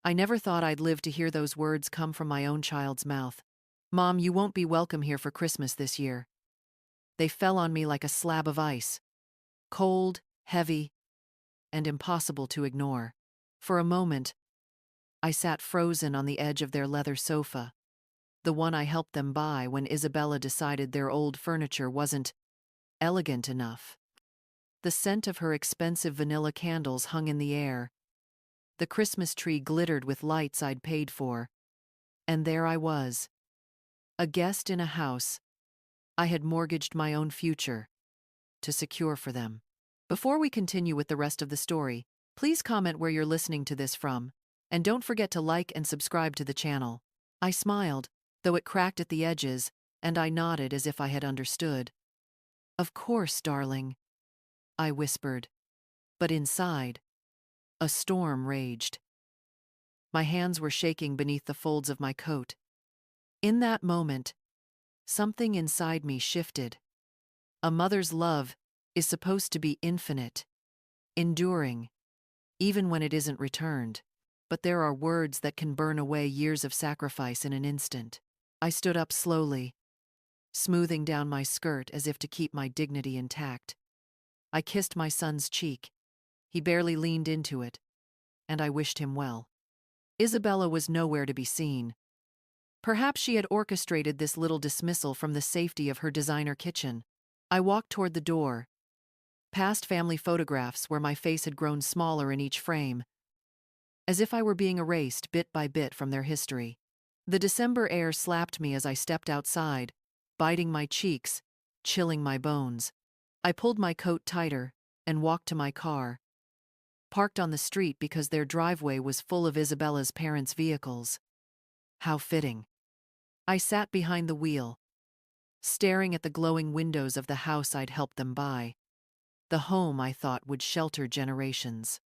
I never thought I'd live to hear those words come from my own child's mouth. Mom, you won't be welcome here for Christmas this year. They fell on me like a slab of ice, cold, heavy, and impossible to ignore. For a moment, I sat frozen on the edge of their leather sofa, the one I helped them buy when Isabella decided their old furniture wasn't elegant enough. The scent of her expensive vanilla candles hung in the air. The Christmas tree glittered with lights I'd paid for. And there I was, a guest in a house I had mortgaged my own future to secure for them. Before we continue with the rest of the story, please comment where you're listening to this from, and don't forget to like and subscribe to the channel. I smiled, though it cracked at the edges, and I nodded as if I had understood. Of course, darling, I whispered. But inside, a storm raged. My hands were shaking beneath the folds of my coat. In that moment, something inside me shifted. A mother's love is supposed to be infinite, enduring, even when it isn't returned. But there are words that can burn away years of sacrifice in an instant. I stood up slowly, smoothing down my skirt as if to keep my dignity intact. I kissed my son's cheek. He barely leaned into it, and I wished him well. Isabella was nowhere to be seen. Perhaps she had orchestrated this little dismissal from the safety of her designer kitchen. I walked toward the door, past family photographs where my face had grown smaller in each frame, as if I were being erased bit by bit from their history. The December air slapped me as I stepped outside, biting my cheeks, chilling my bones. I pulled my coat tighter and walked to my car, parked on the street because their driveway was full of Isabella's parents' vehicles. How fitting. I sat behind the wheel, staring at the glowing windows of the house I'd helped them buy, the home I thought would shelter generations.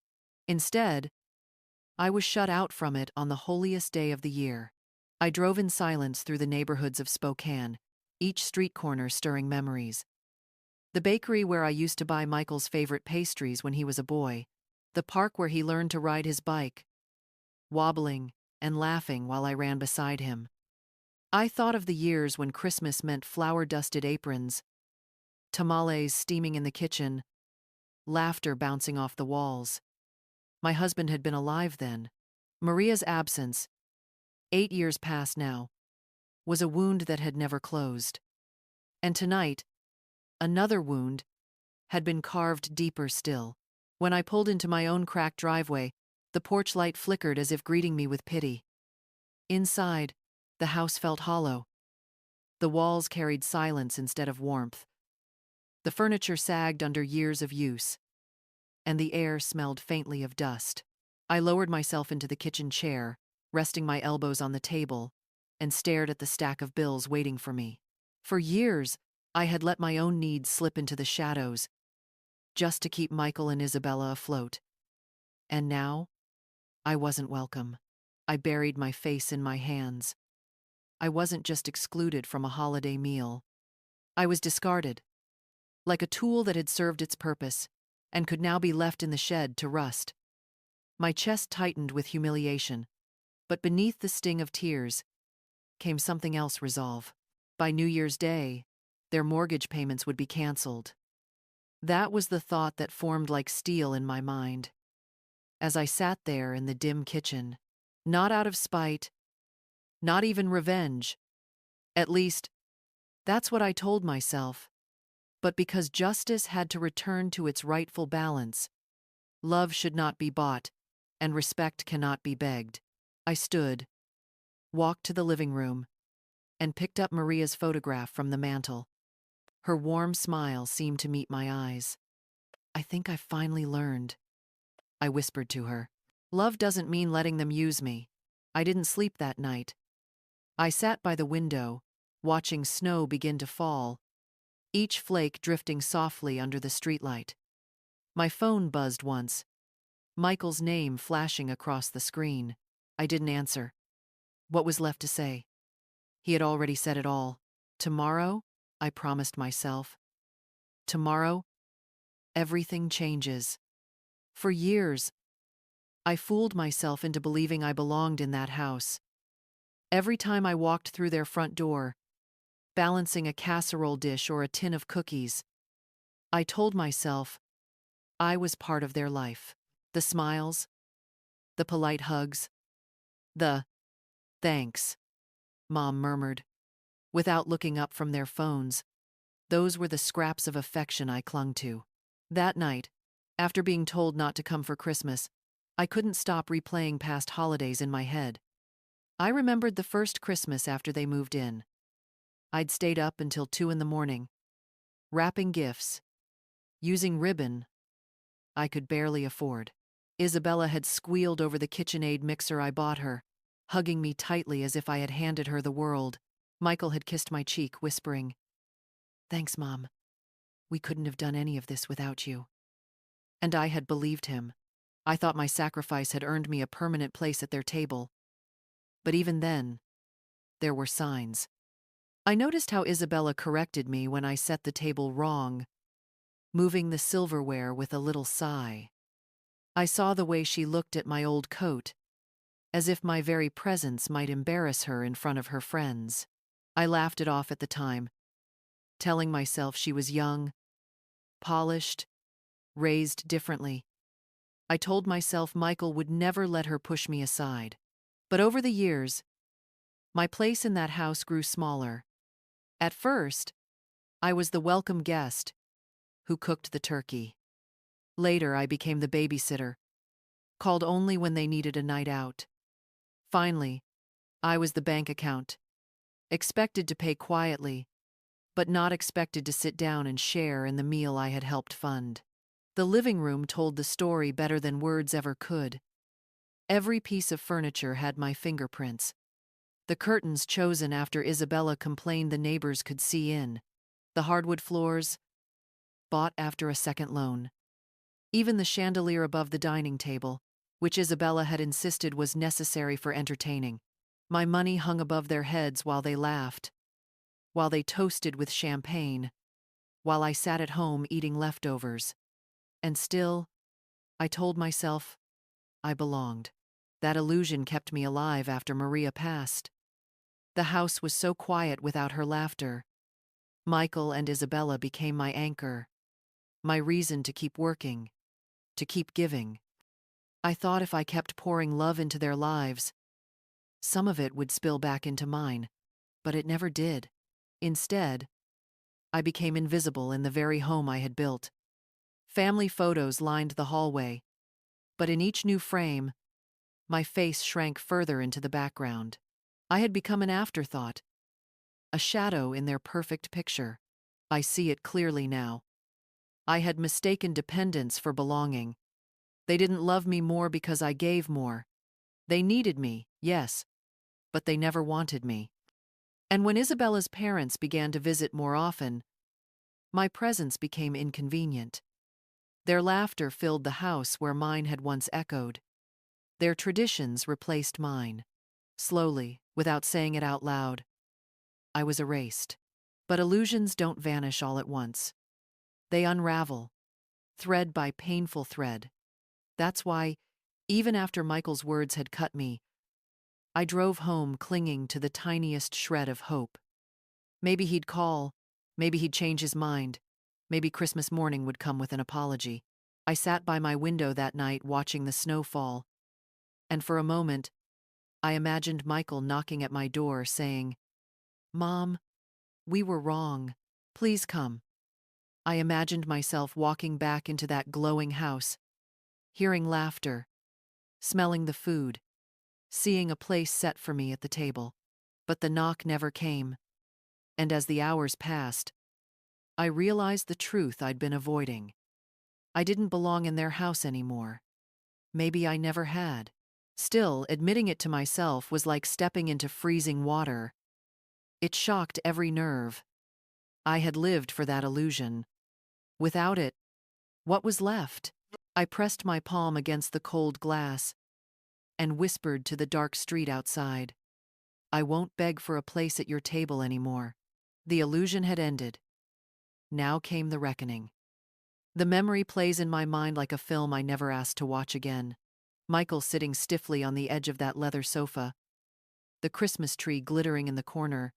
Instead, I was shut out from it on the holiest day of the year. I drove in silence through the neighborhoods of Spokane, each street corner stirring memories. The bakery where I used to buy Michael's favorite pastries when he was a boy, the park where he learned to ride his bike, wobbling and laughing while I ran beside him. I thought of the years when Christmas meant flour-dusted aprons, tamales steaming in the kitchen, laughter bouncing off the walls. My husband had been alive then. Maria's absence, 8 years past now, was a wound that had never closed. And tonight, another wound had been carved deeper still. When I pulled into my own cracked driveway, the porch light flickered as if greeting me with pity. Inside, the house felt hollow. The walls carried silence instead of warmth. The furniture sagged under years of use, and the air smelled faintly of dust. I lowered myself into the kitchen chair, resting my elbows on the table, and stared at the stack of bills waiting for me. For years, I had let my own needs slip into the shadows, just to keep Michael and Isabella afloat. And now, I wasn't welcome. I buried my face in my hands. I wasn't just excluded from a holiday meal. I was discarded, like a tool that had served its purpose and could now be left in the shed to rust. My chest tightened with humiliation, but beneath the sting of tears came something else resolve. By New Year's Day, their mortgage payments would be canceled. That was the thought that formed like steel in my mind. As I sat there in the dim kitchen, not out of spite, not even revenge. At least, that's what I told myself. But because justice had to return to its rightful balance, love should not be bought, and respect cannot be begged. I stood, walked to the living room, and picked up Maria's photograph from the mantel. Her warm smile seemed to meet my eyes. I think I finally learned, I whispered to her. Love doesn't mean letting them use me. I didn't sleep that night. I sat by the window, watching snow begin to fall, each flake drifting softly under the streetlight. My phone buzzed once, Michael's name flashing across the screen. I didn't answer. What was left to say? He had already said it all. Tomorrow, I promised myself. Tomorrow, everything changes. For years, I fooled myself into believing I belonged in that house. Every time I walked through their front door, balancing a casserole dish or a tin of cookies, I told myself I was part of their life. The smiles, the polite hugs, the thanks, Mom murmured, without looking up from their phones. Those were the scraps of affection I clung to. That night, after being told not to come for Christmas, I couldn't stop replaying past holidays in my head. I remembered the first Christmas after they moved in. I'd stayed up until 2 in the morning, wrapping gifts, using ribbon I could barely afford. Isabella had squealed over the KitchenAid mixer I bought her, hugging me tightly as if I had handed her the world. Michael had kissed my cheek, whispering, "Thanks, Mom. We couldn't have done any of this without you." And I had believed him. I thought my sacrifice had earned me a permanent place at their table. But even then, there were signs. I noticed how Isabella corrected me when I set the table wrong, moving the silverware with a little sigh. I saw the way she looked at my old coat, as if my very presence might embarrass her in front of her friends. I laughed it off at the time, telling myself she was young, polished, raised differently. I told myself Michael would never let her push me aside. But over the years, my place in that house grew smaller. At first, I was the welcome guest who cooked the turkey. Later, I became the babysitter, called only when they needed a night out. Finally, I was the bank account, expected to pay quietly, but not expected to sit down and share in the meal I had helped fund. The living room told the story better than words ever could. Every piece of furniture had my fingerprints. The curtains chosen after Isabella complained the neighbors could see in. The hardwood floors, bought after a second loan. Even the chandelier above the dining table, which Isabella had insisted was necessary for entertaining. My money hung above their heads while they laughed, while they toasted with champagne, while I sat at home eating leftovers. And still, I told myself I belonged. That illusion kept me alive after Maria passed. The house was so quiet without her laughter. Michael and Isabella became my anchor, my reason to keep working, to keep giving. I thought if I kept pouring love into their lives, some of it would spill back into mine, but it never did. Instead, I became invisible in the very home I had built. Family photos lined the hallway, but in each new frame, my face shrank further into the background. I had become an afterthought, a shadow in their perfect picture. I see it clearly now. I had mistaken dependence for belonging. They didn't love me more because I gave more. They needed me, yes, but they never wanted me. And when Isabella's parents began to visit more often, my presence became inconvenient. Their laughter filled the house where mine had once echoed. Their traditions replaced mine. Slowly, without saying it out loud, I was erased. But illusions don't vanish all at once. They unravel, thread by painful thread. That's why, even after Michael's words had cut me, I drove home clinging to the tiniest shred of hope. Maybe he'd call, maybe he'd change his mind, maybe Christmas morning would come with an apology. I sat by my window that night watching the snow fall, and for a moment, I imagined Michael knocking at my door saying, "Mom, we were wrong. Please come." I imagined myself walking back into that glowing house, hearing laughter, smelling the food, seeing a place set for me at the table. But the knock never came, and as the hours passed, I realized the truth I'd been avoiding. I didn't belong in their house anymore. Maybe I never had. Still, admitting it to myself was like stepping into freezing water. It shocked every nerve. I had lived for that illusion. Without it, what was left? I pressed my palm against the cold glass and whispered to the dark street outside, "I won't beg for a place at your table anymore." The illusion had ended. Now came the reckoning. The memory plays in my mind like a film I never asked to watch again. Michael sitting stiffly on the edge of that leather sofa, the Christmas tree glittering in the corner,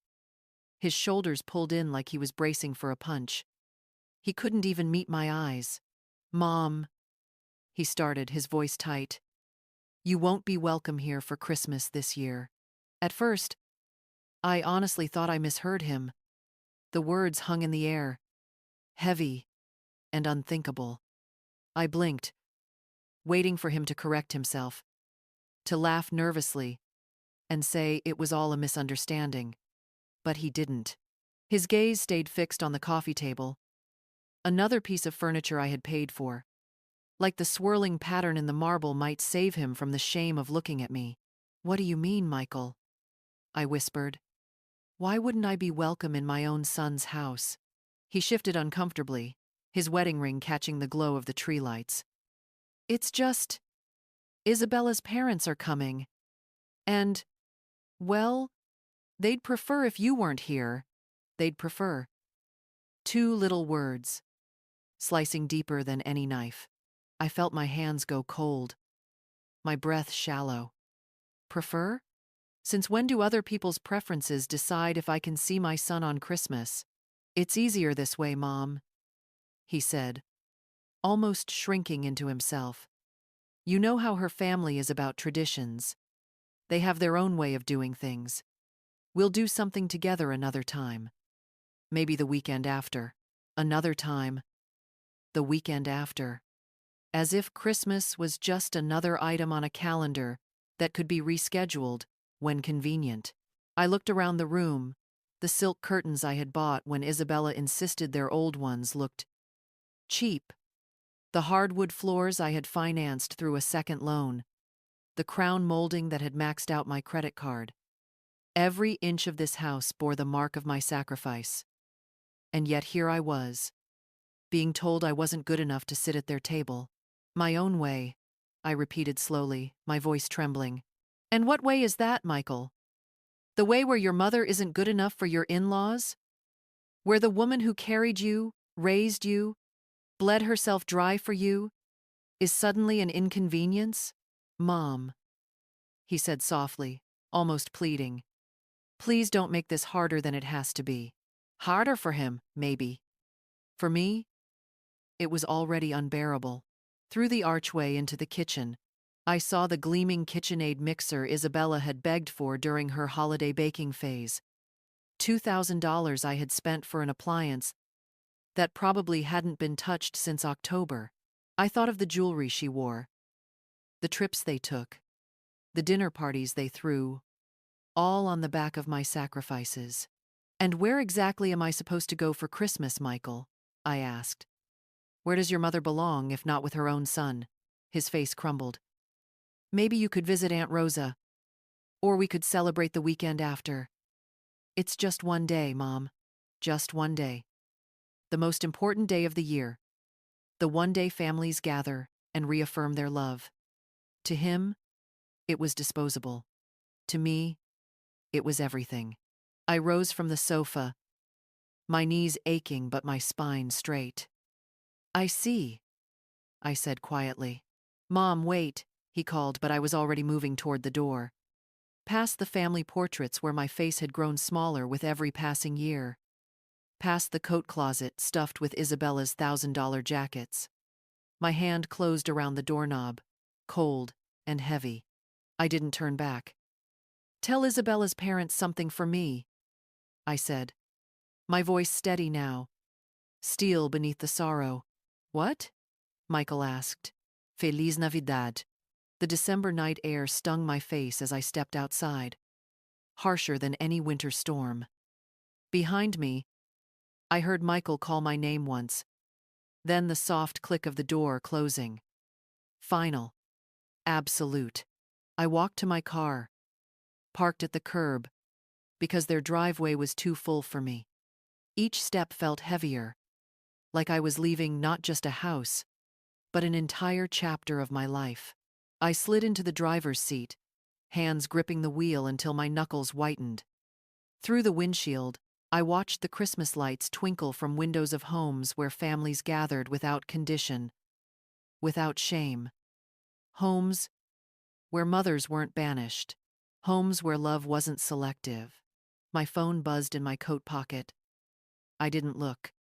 his shoulders pulled in like he was bracing for a punch. He couldn't even meet my eyes. "Mom," he started, his voice tight, "you won't be welcome here for Christmas this year." At first, I honestly thought I misheard him. The words hung in the air, heavy and unthinkable. I blinked, waiting for him to correct himself, to laugh nervously and say it was all a misunderstanding. But he didn't. His gaze stayed fixed on the coffee table, another piece of furniture I had paid for. Like the swirling pattern in the marble might save him from the shame of looking at me. "What do you mean, Michael?" I whispered. "Why wouldn't I be welcome in my own son's house?" He shifted uncomfortably, his wedding ring catching the glow of the tree lights. "It's just, Isabella's parents are coming. And, well, they'd prefer if you weren't here. They'd prefer." Two little words, slicing deeper than any knife. I felt my hands go cold, my breath shallow. Prefer? Since when do other people's preferences decide if I can see my son on Christmas? "It's easier this way, Mom," he said, almost shrinking into himself. "You know how her family is about traditions. They have their own way of doing things. We'll do something together another time. Maybe the weekend after. Another time. The weekend after." As if Christmas was just another item on a calendar that could be rescheduled when convenient. I looked around the room. The silk curtains I had bought when Isabella insisted their old ones looked cheap. The hardwood floors I had financed through a second loan. The crown molding that had maxed out my credit card. Every inch of this house bore the mark of my sacrifice. And yet here I was, being told I wasn't good enough to sit at their table. "My own way," I repeated slowly, my voice trembling. "And what way is that, Michael? The way where your mother isn't good enough for your in-laws? Where the woman who carried you, raised you, bled herself dry for you, is suddenly an inconvenience?" "Mom," he said softly, almost pleading, "please don't make this harder than it has to be." Harder for him, maybe. For me, it was already unbearable. Through the archway into the kitchen, I saw the gleaming KitchenAid mixer Isabella had begged for during her holiday baking phase. $2,000 I had spent for an appliance that probably hadn't been touched since October. I thought of the jewelry she wore, the trips they took, the dinner parties they threw, all on the back of my sacrifices. "And where exactly am I supposed to go for Christmas, Michael?" I asked. "Where does your mother belong, if not with her own son?" His face crumbled. "Maybe you could visit Aunt Rosa. Or we could celebrate the weekend after. It's just one day, Mom. Just one day. The most important day of the year. The one day families gather and reaffirm their love." To him, it was disposable. To me, it was everything. I rose from the sofa, my knees aching but my spine straight. "I see," I said quietly. "Mom, wait," he called, but I was already moving toward the door. Past the family portraits where my face had grown smaller with every passing year. Past the coat closet stuffed with Isabella's $1,000 jackets. My hand closed around the doorknob, cold and heavy. I didn't turn back. "Tell Isabella's parents something for me," I said, my voice steady now, steel beneath the sorrow. "What?" Michael asked. "Feliz Navidad." The December night air stung my face as I stepped outside, harsher than any winter storm. Behind me, I heard Michael call my name once, then the soft click of the door closing. Final. Absolute. I walked to my car, parked at the curb, because their driveway was too full for me. Each step felt heavier, like I was leaving not just a house, but an entire chapter of my life. I slid into the driver's seat, hands gripping the wheel until my knuckles whitened. Through the windshield, I watched the Christmas lights twinkle from windows of homes where families gathered without condition, without shame. Homes where mothers weren't banished, homes where love wasn't selective. My phone buzzed in my coat pocket. I didn't look.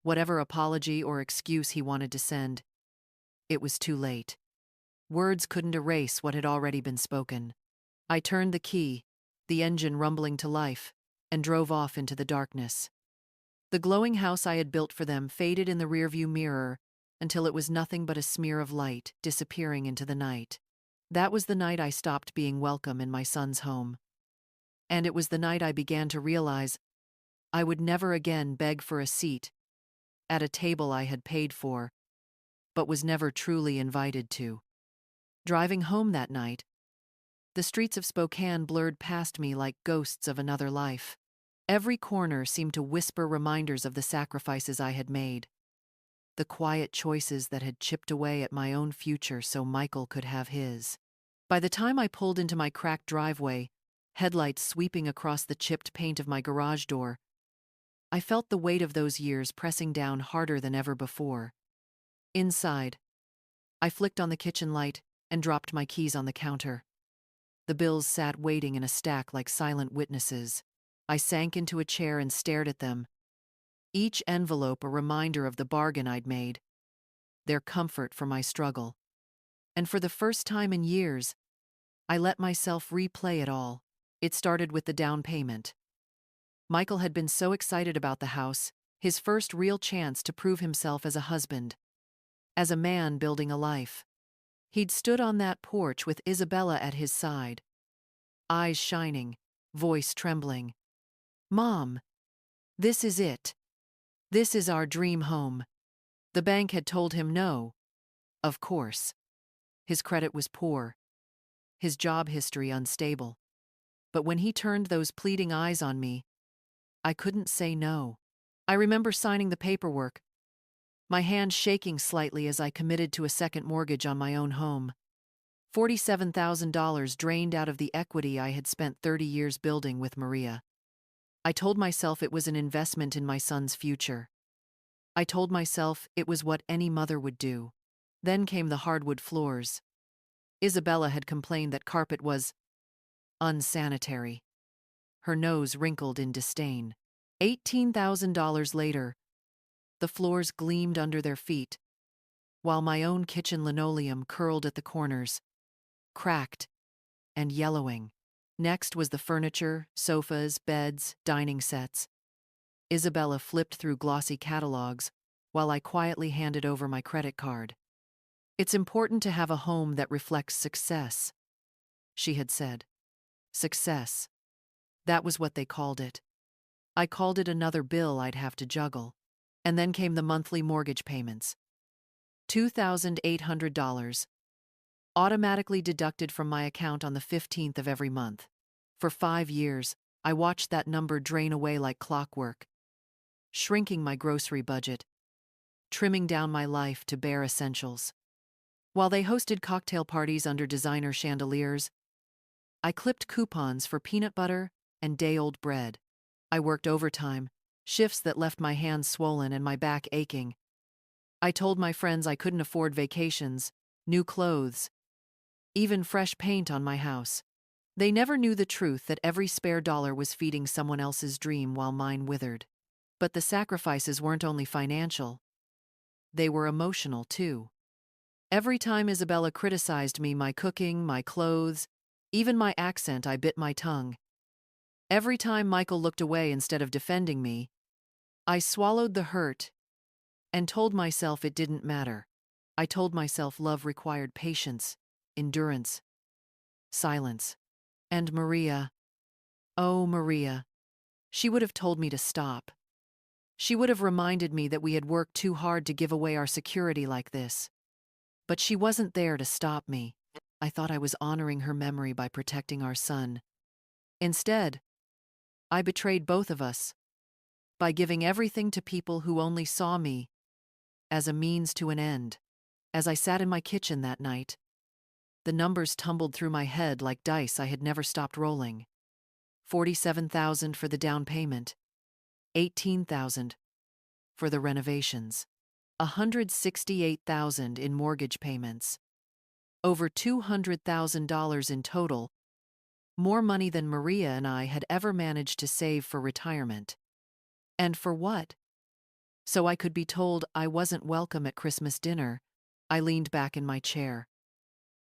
Whatever apology or excuse he wanted to send, it was too late. Words couldn't erase what had already been spoken. I turned the key, the engine rumbling to life, and drove off into the darkness. The glowing house I had built for them faded in the rearview mirror until it was nothing but a smear of light disappearing into the night. That was the night I stopped being welcome in my son's home. And it was the night I began to realize I would never again beg for a seat at a table I had paid for, but was never truly invited to. Driving home that night, the streets of Spokane blurred past me like ghosts of another life. Every corner seemed to whisper reminders of the sacrifices I had made, the quiet choices that had chipped away at my own future so Michael could have his. By the time I pulled into my cracked driveway, headlights sweeping across the chipped paint of my garage door, I felt the weight of those years pressing down harder than ever before. Inside, I flicked on the kitchen light and dropped my keys on the counter. The bills sat waiting in a stack like silent witnesses. I sank into a chair and stared at them, each envelope a reminder of the bargain I'd made, their comfort for my struggle. And for the first time in years, I let myself replay it all. It started with the down payment. Michael had been so excited about the house, his first real chance to prove himself as a husband, as a man building a life. He'd stood on that porch with Isabella at his side, eyes shining, voice trembling. "Mom, this is it. This is our dream home." The bank had told him no, of course. His credit was poor, his job history unstable. But when he turned those pleading eyes on me, I couldn't say no. I remember signing the paperwork, my hand shaking slightly as I committed to a second mortgage on my own home. $47,000 drained out of the equity I had spent 30 years building with Maria. I told myself it was an investment in my son's future. I told myself it was what any mother would do. Then came the hardwood floors. Isabella had complained that carpet was unsanitary. Her nose wrinkled in disdain. $18,000 later, the floors gleamed under their feet, while my own kitchen linoleum curled at the corners, cracked and yellowing. Next was the furniture, sofas, beds, dining sets. Isabella flipped through glossy catalogs while I quietly handed over my credit card. "It's important to have a home that reflects success," she had said. Success. That was what they called it. I called it another bill I'd have to juggle. And then came the monthly mortgage payments. $2,800, automatically deducted from my account on the 15th of every month. For 5 years, I watched that number drain away like clockwork, shrinking my grocery budget, trimming down my life to bare essentials. While they hosted cocktail parties under designer chandeliers, I clipped coupons for peanut butter and day-old bread. I worked overtime, shifts that left my hands swollen and my back aching. I told my friends I couldn't afford vacations, new clothes, even fresh paint on my house. They never knew the truth that every spare dollar was feeding someone else's dream while mine withered. But the sacrifices weren't only financial. They were emotional, too. Every time Isabella criticized me, my cooking, my clothes, even my accent, I bit my tongue. Every time Michael looked away instead of defending me, I swallowed the hurt and told myself it didn't matter. I told myself love required patience, endurance, silence. And Maria, oh Maria, she would have told me to stop. She would have reminded me that we had worked too hard to give away our security like this. But she wasn't there to stop me. I thought I was honoring her memory by protecting our son. Instead, I betrayed both of us by giving everything to people who only saw me as a means to an end. As I sat in my kitchen that night, the numbers tumbled through my head like dice I had never stopped rolling. $47,000 for the down payment, $18,000 for the renovations, $168,000 in mortgage payments. Over $200,000 in total, more money than Maria and I had ever managed to save for retirement. And for what? So I could be told I wasn't welcome at Christmas dinner. I leaned back in my chair,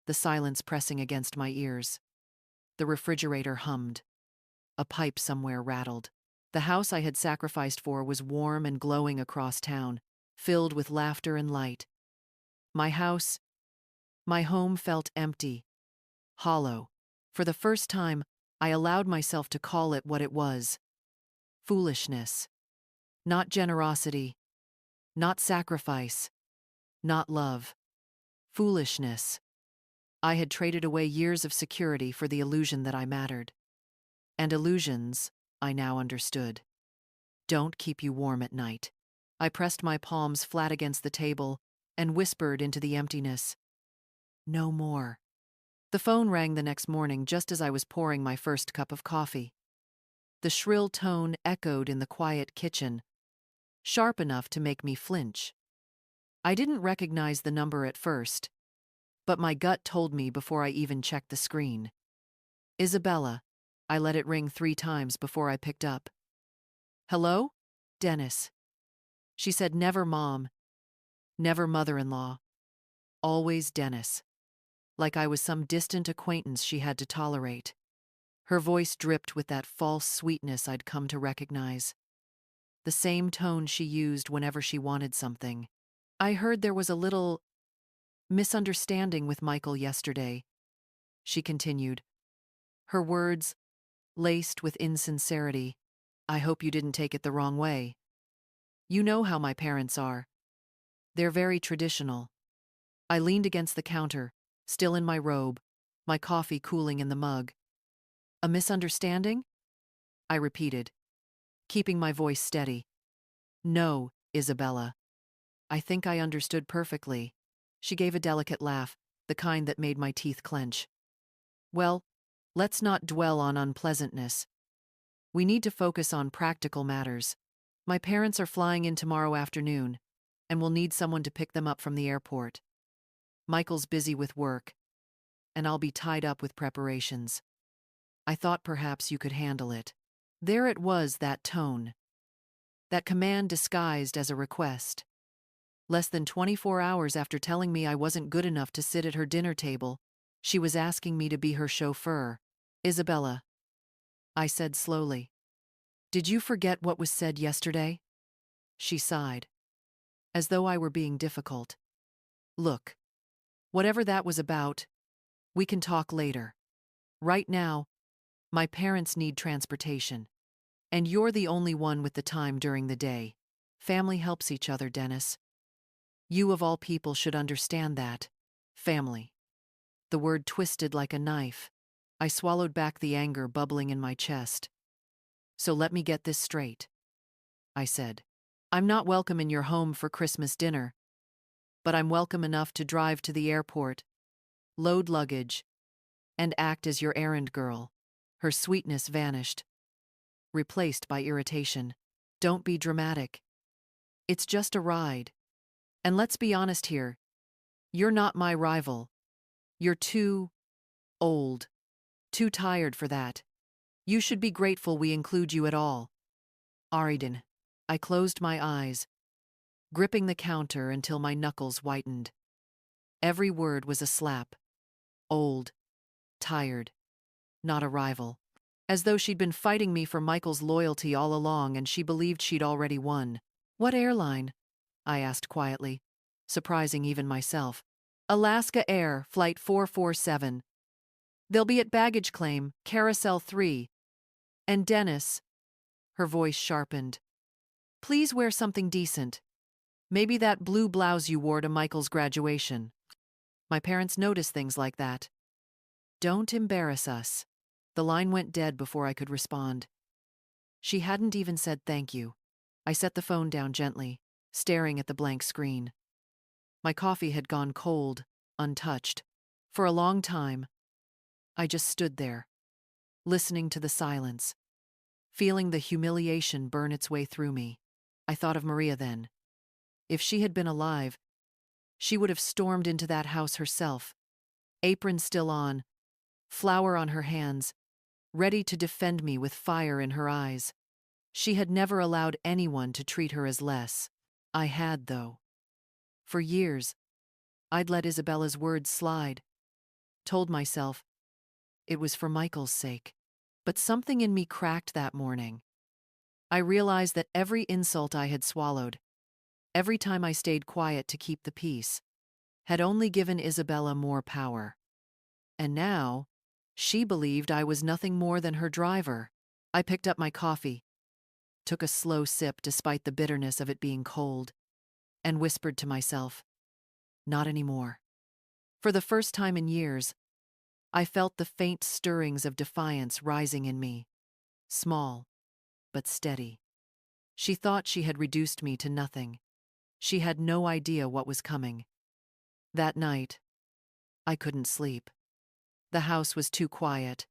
the silence pressing against my ears. The refrigerator hummed. A pipe somewhere rattled. The house I had sacrificed for was warm and glowing across town, filled with laughter and light. My house, my home felt empty, hollow. For the first time, I allowed myself to call it what it was. Foolishness. Not generosity. Not sacrifice. Not love. Foolishness. I had traded away years of security for the illusion that I mattered. And illusions, I now understood, don't keep you warm at night. I pressed my palms flat against the table and whispered into the emptiness, "No more." The phone rang the next morning just as I was pouring my first cup of coffee. The shrill tone echoed in the quiet kitchen, sharp enough to make me flinch. I didn't recognize the number at first, but my gut told me before I even checked the screen. Isabella. I let it ring 3 times before I picked up. "Hello? Dennis." She said never mom, never mother-in-law, always Dennis. Like I was some distant acquaintance she had to tolerate. Her voice dripped with that false sweetness I'd come to recognize. The same tone she used whenever she wanted something. "I heard there was a little misunderstanding with Michael yesterday," she continued, her words laced with insincerity. "I hope you didn't take it the wrong way. You know how my parents are. They're very traditional." I leaned against the counter, still in my robe, my coffee cooling in the mug. "A misunderstanding?" I repeated, keeping my voice steady. "No, Isabella. I think I understood perfectly." She gave a delicate laugh, the kind that made my teeth clench. "Well, let's not dwell on unpleasantness. We need to focus on practical matters. My parents are flying in tomorrow afternoon, and we'll need someone to pick them up from the airport. Michael's busy with work, and I'll be tied up with preparations. I thought perhaps you could handle it." There it was, that tone. That command disguised as a request. Less than 24 hours after telling me I wasn't good enough to sit at her dinner table, she was asking me to be her chauffeur. "Isabella," I said slowly, "did you forget what was said yesterday?" She sighed, as though I were being difficult. "Look, whatever that was about, we can talk later. Right now, my parents need transportation, and you're the only one with the time during the day. Family helps each other, Dennis. You of all people should understand that. Family." The word twisted like a knife. I swallowed back the anger bubbling in my chest. "So let me get this straight," I said. "I'm not welcome in your home for Christmas dinner, but I'm welcome enough to drive to the airport, load luggage, and act as your errand girl." Her sweetness vanished, replaced by irritation. "Don't be dramatic. It's just a ride. And let's be honest here. You're not my rival. You're too old, too tired for that. You should be grateful we include you at all." "Ariden." I closed my eyes, gripping the counter until my knuckles whitened. Every word was a slap. Old, tired, not a rival. As though she'd been fighting me for Michael's loyalty all along and she believed she'd already won. "What airline?" I asked quietly, surprising even myself. "Alaska Air, Flight 447. They'll be at baggage claim, Carousel 3. And Dennis," her voice sharpened, "please wear something decent. Maybe that blue blouse you wore to Michael's graduation. My parents notice things like that. Don't embarrass us." The line went dead before I could respond. She hadn't even said thank you. I set the phone down gently, staring at the blank screen. My coffee had gone cold, untouched. For a long time, I just stood there, listening to the silence, feeling the humiliation burn its way through me. I thought of Maria then. If she had been alive, she would have stormed into that house herself, apron still on, flour on her hands, ready to defend me with fire in her eyes. She had never allowed anyone to treat her as less. I had, though. For years, I'd let Isabella's words slide, told myself it was for Michael's sake. But something in me cracked that morning. I realized that every insult I had swallowed, every time I stayed quiet to keep the peace, had only given Isabella more power. And now, she believed I was nothing more than her driver. I picked up my coffee, took a slow sip despite the bitterness of it being cold, and whispered to myself, not anymore. For the first time in years, I felt the faint stirrings of defiance rising in me, small, but steady. She thought she had reduced me to nothing. She had no idea what was coming. That night, I couldn't sleep. The house was too quiet,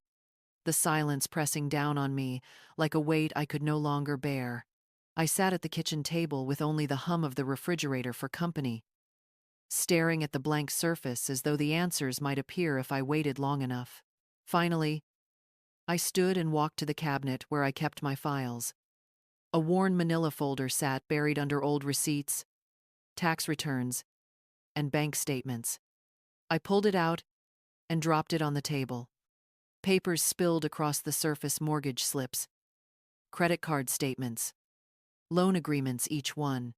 the silence pressing down on me like a weight I could no longer bear. I sat at the kitchen table with only the hum of the refrigerator for company, staring at the blank surface as though the answers might appear if I waited long enough. Finally, I stood and walked to the cabinet where I kept my files. A worn manila folder sat buried under old receipts, tax returns, and bank statements. I pulled it out and dropped it on the table. Papers spilled across the surface: mortgage slips, credit card statements, loan agreements, each one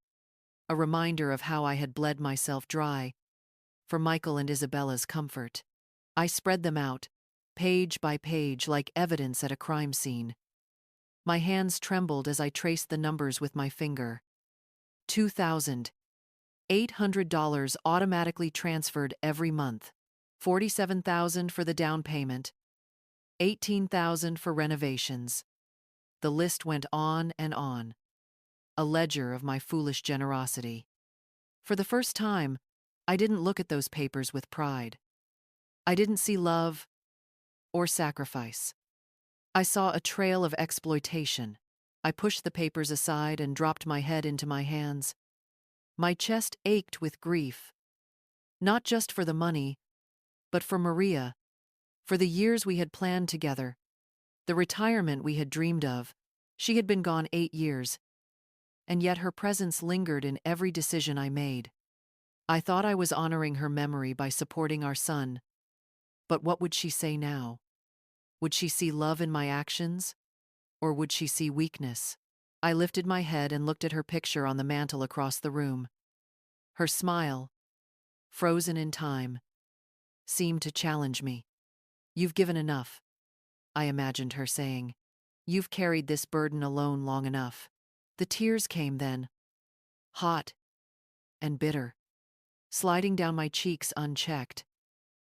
a reminder of how I had bled myself dry for Michael and Isabella's comfort. I spread them out, page by page, like evidence at a crime scene. My hands trembled as I traced the numbers with my finger. $2,800 automatically transferred every month. $47,000 for the down payment. $18,000 for renovations. The list went on and on. A ledger of my foolish generosity. For the first time, I didn't look at those papers with pride. I didn't see love or sacrifice. I saw a trail of exploitation. I pushed the papers aside and dropped my head into my hands. My chest ached with grief, not just for the money, but for Maria, for the years we had planned together, the retirement we had dreamed of. She had been gone 8 years, and yet her presence lingered in every decision I made. I thought I was honoring her memory by supporting our son, but what would she say now? Would she see love in my actions, or would she see weakness? I lifted my head and looked at her picture on the mantel across the room. Her smile, frozen in time, seemed to challenge me. "You've given enough," I imagined her saying. "You've carried this burden alone long enough." The tears came then, hot and bitter, sliding down my cheeks unchecked.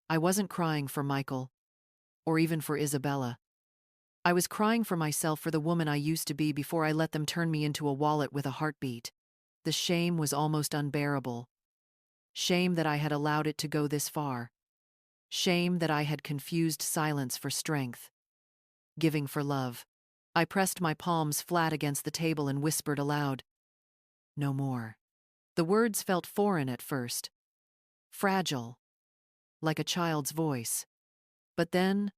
I wasn't crying for Michael, or even for Isabella. I was crying for myself, for the woman I used to be before I let them turn me into a wallet with a heartbeat. The shame was almost unbearable. Shame that I had allowed it to go this far. Shame that I had confused silence for strength, giving for love. I pressed my palms flat against the table and whispered aloud, "No more." The words felt foreign at first, fragile, like a child's voice. But then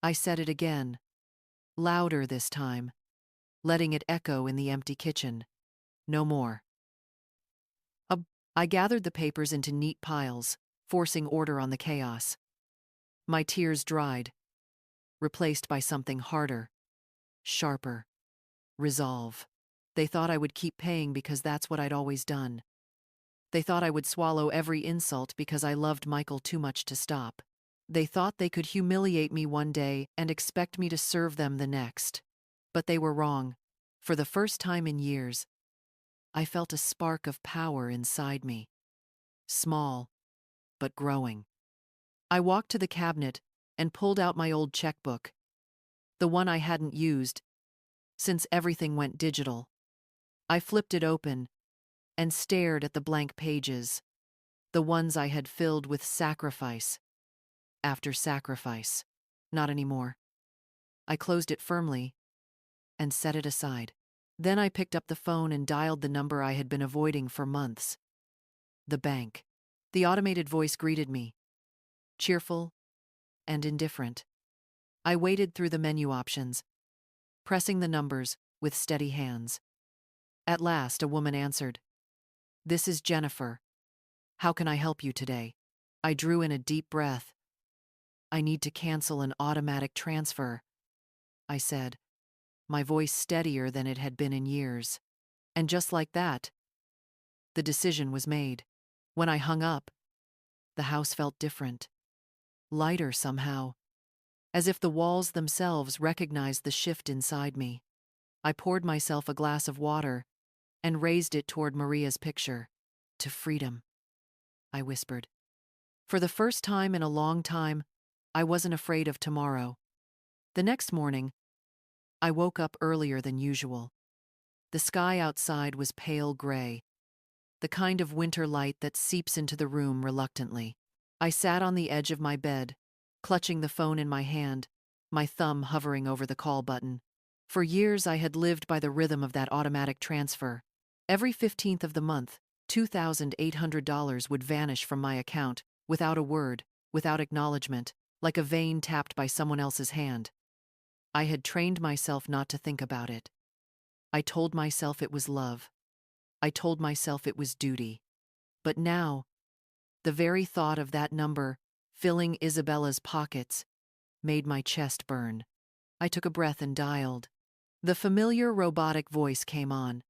I said it again, louder this time, letting it echo in the empty kitchen. "No more." I gathered the papers into neat piles, forcing order on the chaos. My tears dried, replaced by something harder, sharper: resolve. They thought I would keep paying because that's what I'd always done. They thought I would swallow every insult because I loved Michael too much to stop. They thought they could humiliate me one day and expect me to serve them the next. But they were wrong. For the first time in years, I felt a spark of power inside me. Small, but growing. I walked to the cabinet and pulled out my old checkbook, the one I hadn't used since everything went digital. I flipped it open and stared at the blank pages, the ones I had filled with sacrifice after sacrifice. Not anymore. I closed it firmly and set it aside. Then I picked up the phone and dialed the number I had been avoiding for months. The bank. The automated voice greeted me. cheerful and indifferent. I waited through the menu options, pressing the numbers with steady hands. At last, a woman answered. "This is Jennifer. How can I help you today?" I drew in a deep breath. "I need to cancel an automatic transfer," I said, my voice steadier than it had been in years. And just like that, the decision was made. When I hung up, the house felt different, lighter somehow, as if the walls themselves recognized the shift inside me. I poured myself a glass of water and raised it toward Maria's picture. "To freedom," I whispered. For the first time in a long time, I wasn't afraid of tomorrow. The next morning, I woke up earlier than usual. The sky outside was pale gray, the kind of winter light that seeps into the room reluctantly. I sat on the edge of my bed, clutching the phone in my hand, my thumb hovering over the call button. For years I had lived by the rhythm of that automatic transfer. Every 15th of the month, $2,800 would vanish from my account, without a word, without acknowledgement, like a vein tapped by someone else's hand. I had trained myself not to think about it. I told myself it was love. I told myself it was duty. But now, the very thought of that number filling Isabella's pockets made my chest burn. I took a breath and dialed. The familiar robotic voice came on.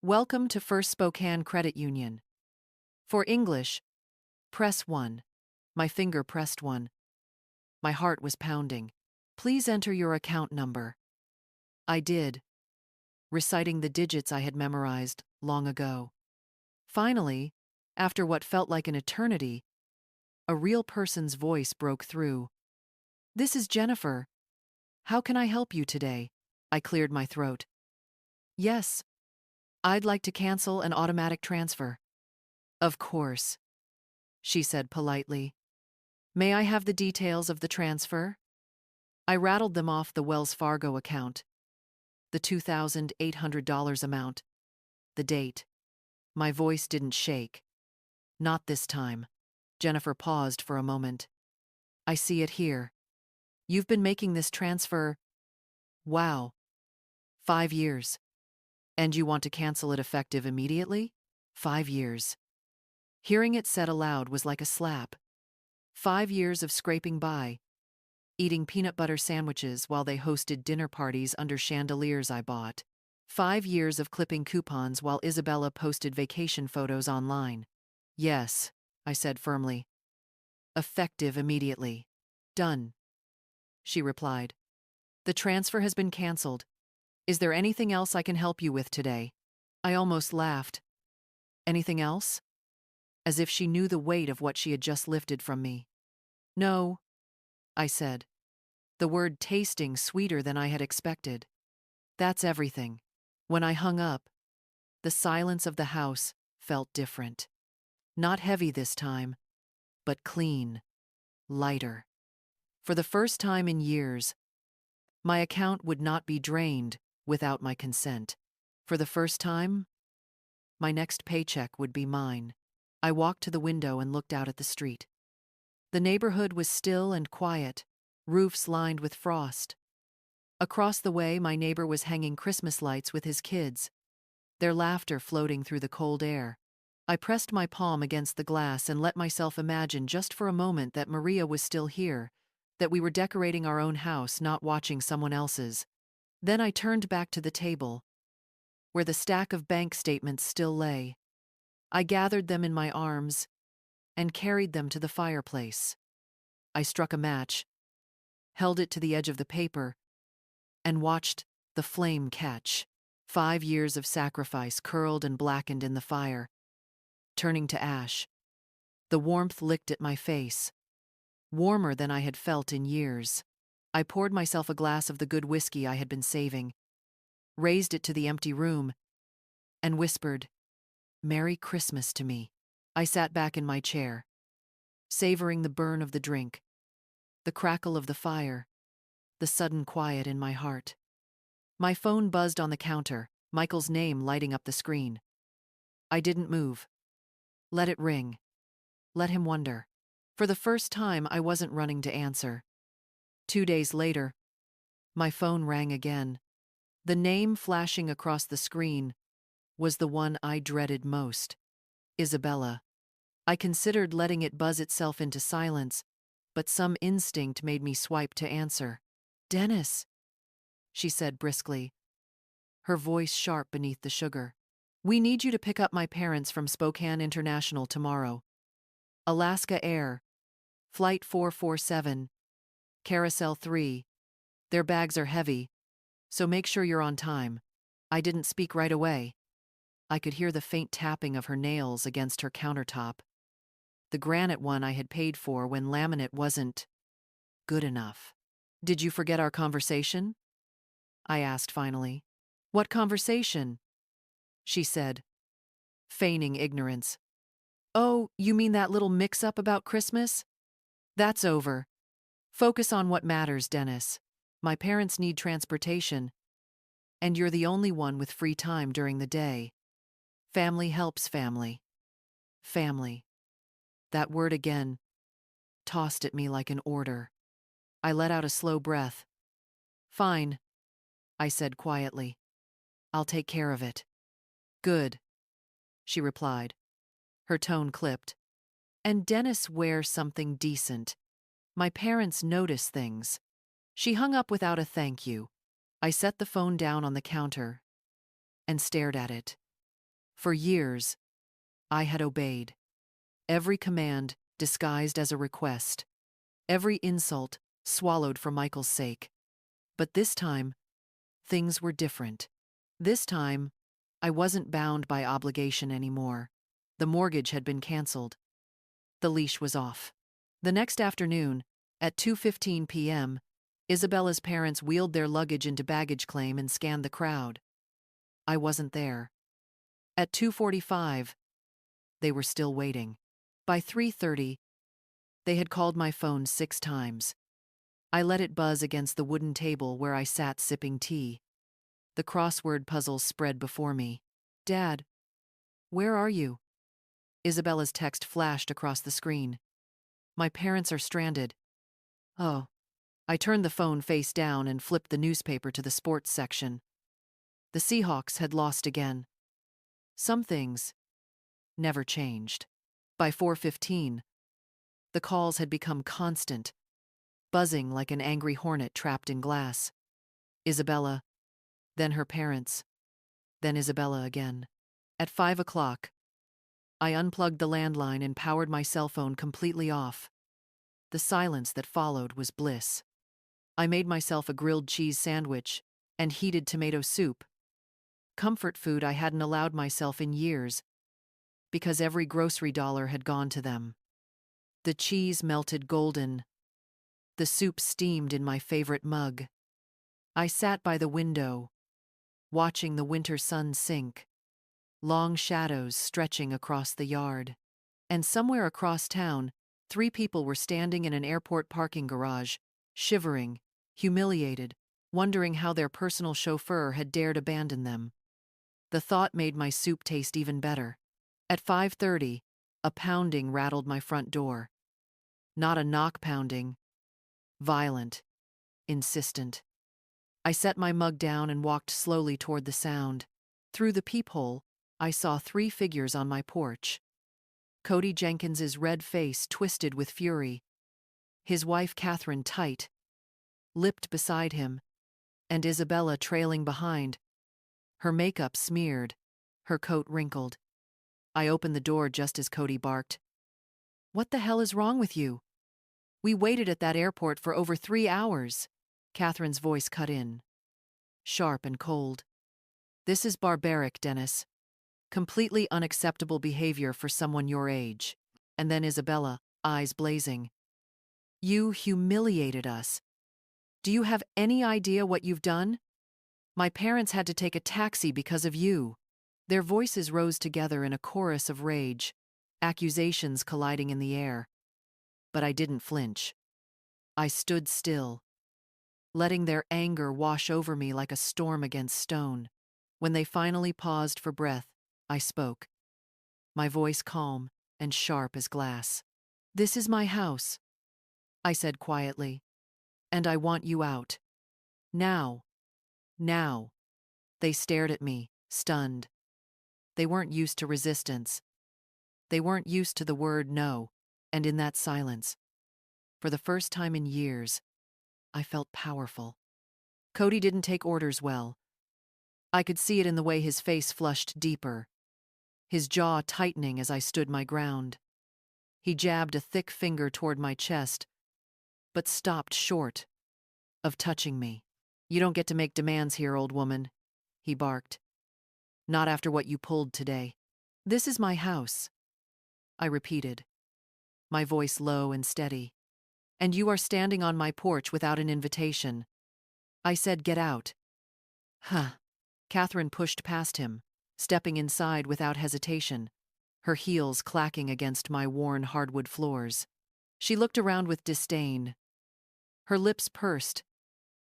"Welcome to First Spokane Credit Union. For English, press 1. My finger pressed 1. My heart was pounding. "Please enter your account number." I did, reciting the digits I had memorized long ago. Finally, after what felt like an eternity, a real person's voice broke through. "This is Jennifer. How can I help you today?" I cleared my throat. "Yes, I'd like to cancel an automatic transfer." "Of course," she said politely. "May I have the details of the transfer?" I rattled them off the Wells Fargo account, the $2,800 amount, the date. My voice didn't shake. "Not this time." Jennifer paused for a moment. "I see it here. You've been making this transfer, wow, 5 years. And you want to cancel it effective immediately? 5 years." Hearing it said aloud was like a slap. 5 years of scraping by, eating peanut butter sandwiches while they hosted dinner parties under chandeliers I bought. 5 years of clipping coupons while Isabella posted vacation photos online. "Yes," I said firmly. "Effective immediately." "Done," she replied. "The transfer has been canceled. Is there anything else I can help you with today?" I almost laughed. "Anything else?" As if she knew the weight of what she had just lifted from me. "No," I said, the word tasting sweeter than I had expected. "That's everything." When I hung up, the silence of the house felt different. Not heavy this time, but clean, lighter. For the first time in years, my account would not be drained without my consent. For the first time, my next paycheck would be mine. I walked to the window and looked out at the street. The neighborhood was still and quiet, roofs lined with frost. Across the way, my neighbor was hanging Christmas lights with his kids, their laughter floating through the cold air. I pressed my palm against the glass and let myself imagine just for a moment that Maria was still here, that we were decorating our own house, not watching someone else's. Then I turned back to the table, where the stack of bank statements still lay. I gathered them in my arms and carried them to the fireplace. I struck a match, held it to the edge of the paper, and watched the flame catch. 5 years of sacrifice curled and blackened in the fire, turning to ash. The warmth licked at my face, warmer than I had felt in years. I poured myself a glass of the good whiskey I had been saving, raised it to the empty room, and whispered, "Merry Christmas" to me. I sat back in my chair, savoring the burn of the drink, the crackle of the fire, the sudden quiet in my heart. My phone buzzed on the counter, Michael's name lighting up the screen. I didn't move. Let it ring. Let him wonder. For the first time, I wasn't running to answer. 2 days later, my phone rang again. The name flashing across the screen was the one I dreaded most: Isabella. I considered letting it buzz itself into silence, but some instinct made me swipe to answer. "Dennis," she said briskly, her voice sharp beneath the sugar. "We need you to pick up my parents from Spokane International tomorrow. Alaska Air, Flight 447, Carousel 3. Their bags are heavy, so make sure you're on time." I didn't speak right away. I could hear the faint tapping of her nails against her countertop. The granite one I had paid for when laminate wasn't good enough. "Did you forget our conversation?" I asked finally. "What conversation?" she said, feigning ignorance. "Oh, you mean that little mix-up about Christmas? That's over. Focus on what matters, Dennis. My parents need transportation, and you're the only one with free time during the day. Family helps family." Family. That word again, tossed at me like an order. I let out a slow breath. "Fine," I said quietly. "I'll take care of it." "Good," she replied, her tone clipped. "And Dennis wears something decent. My parents notice things." She hung up without a thank you. I set the phone down on the counter and stared at it. For years, I had obeyed. Every command disguised as a request. Every insult swallowed for Michael's sake. But this time, things were different. This time, I wasn't bound by obligation anymore. The mortgage had been canceled. The leash was off. The next afternoon, at 2:15 p.m., Isabella's parents wheeled their luggage into baggage claim and scanned the crowd. I wasn't there. At 2:45, they were still waiting. By 3:30, they had called my phone 6 times. I let it buzz against the wooden table where I sat sipping tea. The crossword puzzle spread before me. "Dad, where are you?" Isabella's text flashed across the screen. "My parents are stranded." Oh. I turned the phone face down and flipped the newspaper to the sports section. The Seahawks had lost again. Some things never changed. By 4:15, the calls had become constant, buzzing like an angry hornet trapped in glass. Isabella, then her parents, then Isabella again. At 5 o'clock, I unplugged the landline and powered my cell phone completely off. The silence that followed was bliss. I made myself a grilled cheese sandwich and heated tomato soup. Comfort food I hadn't allowed myself in years, because every grocery dollar had gone to them. The cheese melted golden. The soup steamed in my favorite mug. I sat by the window, watching the winter sun sink, long shadows stretching across the yard. And somewhere across town, 3 people were standing in an airport parking garage, shivering, humiliated, wondering how their personal chauffeur had dared abandon them. The thought made my soup taste even better. At 5:30, a pounding rattled my front door. Not a knock pounding, violent, insistent. I set my mug down and walked slowly toward the sound. Through the peephole, I saw 3 figures on my porch. Cody Jenkins's red face twisted with fury, his wife Catherine tight, lipped beside him, and Isabella trailing behind, her makeup smeared, her coat wrinkled. I opened the door just as Cody barked, "What the hell is wrong with you? We waited at that airport for over 3 hours." Catherine's voice cut in, sharp and cold. "This is barbaric, Dennis. Completely unacceptable behavior for someone your age." And then Isabella, eyes blazing, "You humiliated us. Do you have any idea what you've done? My parents had to take a taxi because of you." Their voices rose together in a chorus of rage, accusations colliding in the air. But I didn't flinch. I stood still, letting their anger wash over me like a storm against stone. When they finally paused for breath, I spoke, my voice calm and sharp as glass. This is my house, I said quietly, and I want you out. Now. Now. They stared at me, stunned. They weren't used to resistance. They weren't used to the word no, and in that silence, for the first time in years, I felt powerful. Cody didn't take orders well. I could see it in the way his face flushed deeper, his jaw tightening as I stood my ground. He jabbed a thick finger toward my chest, but stopped short of touching me. You don't get to make demands here, old woman, he barked. Not after what you pulled today. This is my house, I repeated, my voice low and steady. And you are standing on my porch without an invitation. I said get out. Huh. Catherine pushed past him, stepping inside without hesitation, her heels clacking against my worn hardwood floors. She looked around with disdain. Her lips pursed,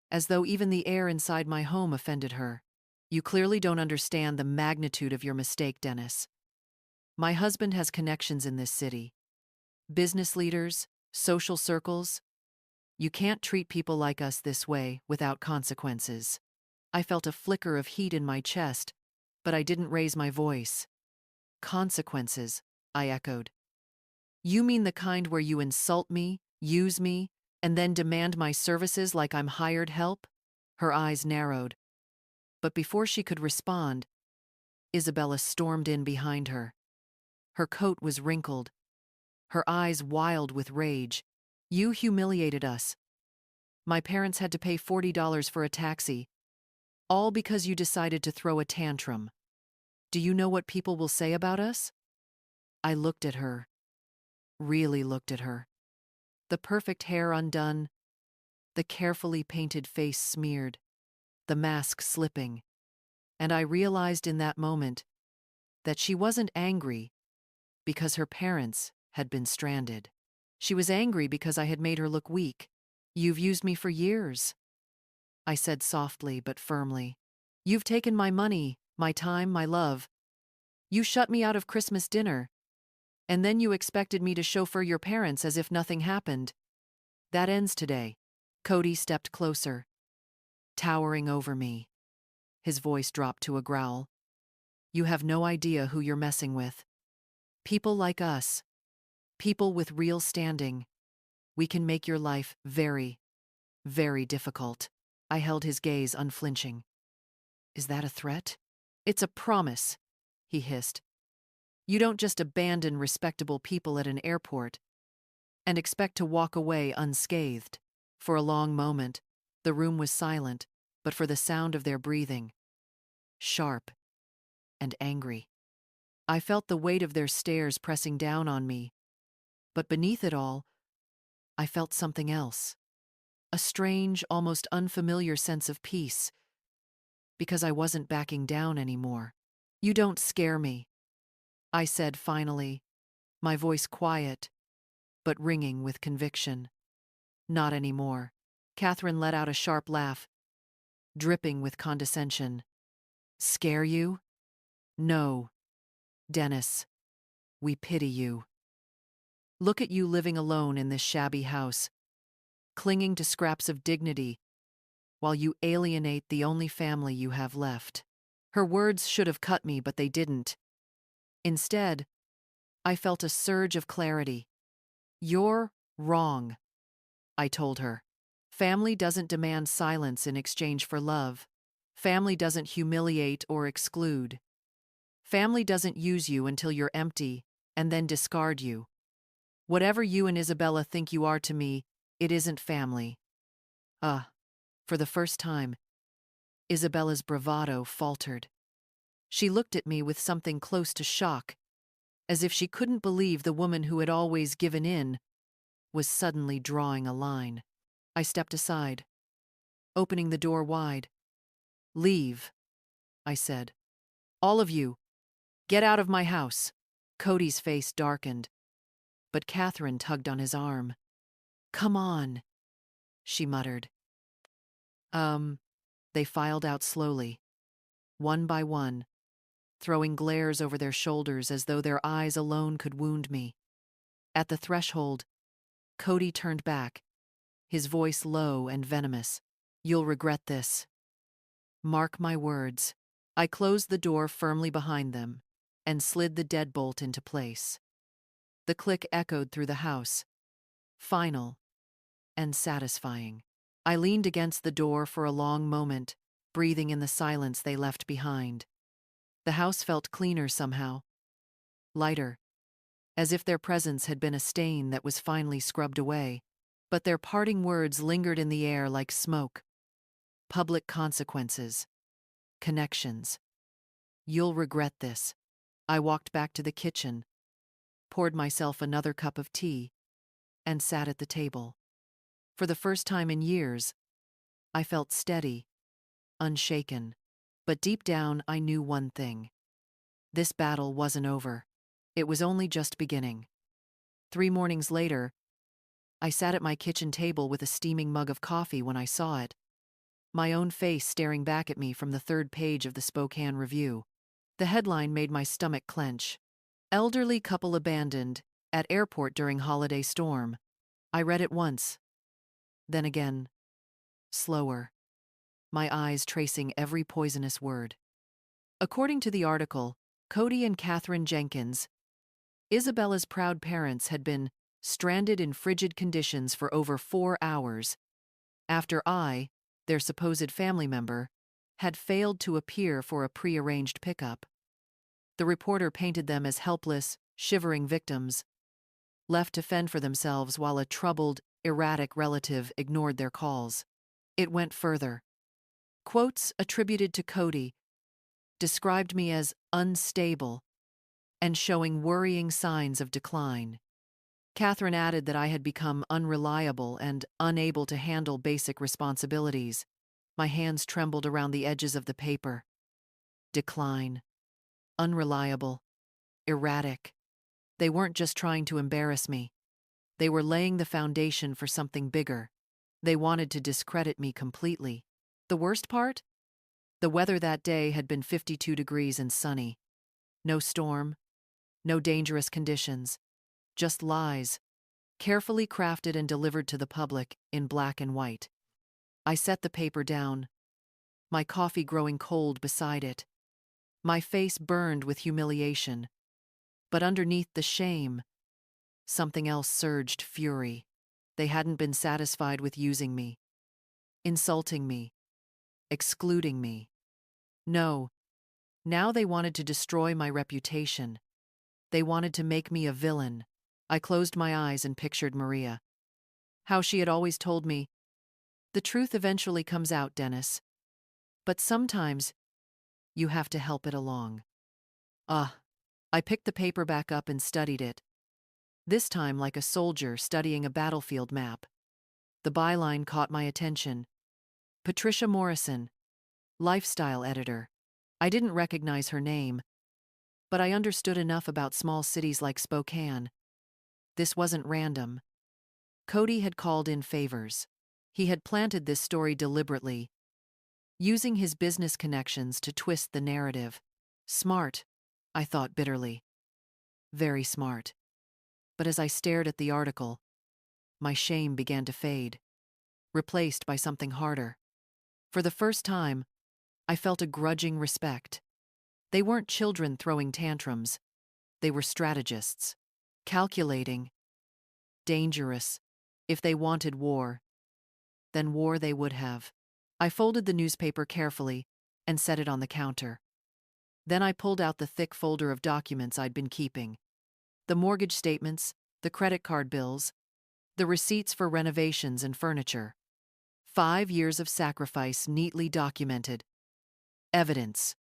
as though even the air inside my home offended her. You clearly don't understand the magnitude of your mistake, Dennis. My husband has connections in this city. Business leaders, social circles. You can't treat people like us this way without consequences. I felt a flicker of heat in my chest, but I didn't raise my voice. Consequences, I echoed. You mean the kind where you insult me, use me, and then demand my services like I'm hired help? Her eyes narrowed. But before she could respond, Isabella stormed in behind her. Her coat was wrinkled, her eyes wild with rage. You humiliated us. My parents had to pay $40 for a taxi, all because you decided to throw a tantrum. Do you know what people will say about us? I looked at her, really looked at her. The perfect hair undone, the carefully painted face smeared, the mask slipping. And I realized in that moment that she wasn't angry because her parents had been stranded. She was angry because I had made her look weak. You've used me for years, I said softly but firmly. You've taken my money, my time, my love. You shut me out of Christmas dinner, and then you expected me to chauffeur your parents as if nothing happened. That ends today. Cody stepped closer, towering over me. His voice dropped to a growl. You have no idea who you're messing with. People like us, people with real standing, we can make your life very, very difficult. I held his gaze unflinching. Is that a threat? It's a promise, he hissed. You don't just abandon respectable people at an airport and expect to walk away unscathed. For a long moment, the room was silent, but for the sound of their breathing, sharp and angry. I felt the weight of their stares pressing down on me, but beneath it all, I felt something else. A strange, almost unfamiliar sense of peace, because I wasn't backing down anymore. You don't scare me, I said finally, my voice quiet, but ringing with conviction. Not anymore. Catherine let out a sharp laugh, dripping with condescension. Scare you? No, Dennis. We pity you. Look at you living alone in this shabby house, clinging to scraps of dignity, while you alienate the only family you have left. Her words should have cut me, but they didn't. Instead, I felt a surge of clarity. You're wrong, I told her. Family doesn't demand silence in exchange for love. Family doesn't humiliate or exclude. Family doesn't use you until you're empty and then discard you. Whatever you and Isabella think you are to me, it isn't family. For the first time, Isabella's bravado faltered. She looked at me with something close to shock, as if she couldn't believe the woman who had always given in was suddenly drawing a line. I stepped aside, opening the door wide. Leave, I said. All of you, get out of my house. Cody's face darkened, but Catherine tugged on his arm. Come on, she muttered. They filed out slowly, one by one, throwing glares over their shoulders as though their eyes alone could wound me. At the threshold, Cody turned back, his voice low and venomous. "You'll regret this. Mark my words." I closed the door firmly behind them and slid the deadbolt into place. The click echoed through the house, final and satisfying. I leaned against the door for a long moment, breathing in the silence they left behind. The house felt cleaner somehow, lighter, as if their presence had been a stain that was finally scrubbed away. But their parting words lingered in the air like smoke. Public consequences. Connections. "You'll regret this." I walked back to the kitchen, poured myself another cup of tea, and sat at the table. For the first time in years, I felt steady, unshaken. But deep down, I knew one thing. This battle wasn't over. It was only just beginning. 3 mornings later, I sat at my kitchen table with a steaming mug of coffee when I saw it, my own face staring back at me from the 3rd page of the Spokane Review. The headline made my stomach clench. "Elderly couple abandoned at airport during holiday storm." I read it once, then again, slower, my eyes tracing every poisonous word. According to the article, Cody and Catherine Jenkins, Isabella's proud parents, had been stranded in frigid conditions for over 4 hours after I, their supposed family member, had failed to appear for a prearranged pickup. The reporter painted them as helpless, shivering victims, left to fend for themselves while a troubled, erratic relative ignored their calls. It went further. Quotes attributed to Cody described me as unstable and showing worrying signs of decline. Catherine added that I had become unreliable and unable to handle basic responsibilities. My hands trembled around the edges of the paper. Decline. Unreliable. Erratic. They weren't just trying to embarrass me. They were laying the foundation for something bigger. They wanted to discredit me completely. The worst part? The weather that day had been 52 degrees and sunny. No storm. No dangerous conditions. Just lies, carefully crafted and delivered to the public in black and white. I set the paper down, my coffee growing cold beside it. My face burned with humiliation, but underneath the shame, something else surged: fury. They hadn't been satisfied with using me, insulting me, excluding me. No, now they wanted to destroy my reputation. They wanted to make me a villain. I closed my eyes and pictured Maria. How she had always told me, "The truth eventually comes out, Dennis. But sometimes you have to help it along." I picked the paper back up and studied it, this time like a soldier studying a battlefield map. The byline caught my attention. Patricia Morrison, lifestyle editor. I didn't recognize her name, but I understood enough about small cities like Spokane. This wasn't random. Cody had called in favors. He had planted this story deliberately, using his business connections to twist the narrative. Smart, I thought bitterly. Very smart. But as I stared at the article, my shame began to fade, replaced by something harder. For the first time, I felt a grudging respect. They weren't children throwing tantrums. They were strategists, calculating, dangerous. If they wanted war, then war they would have. I folded the newspaper carefully and set it on the counter. Then I pulled out the thick folder of documents I'd been keeping. The mortgage statements, the credit card bills, the receipts for renovations and furniture. 5 years of sacrifice neatly documented. Evidence.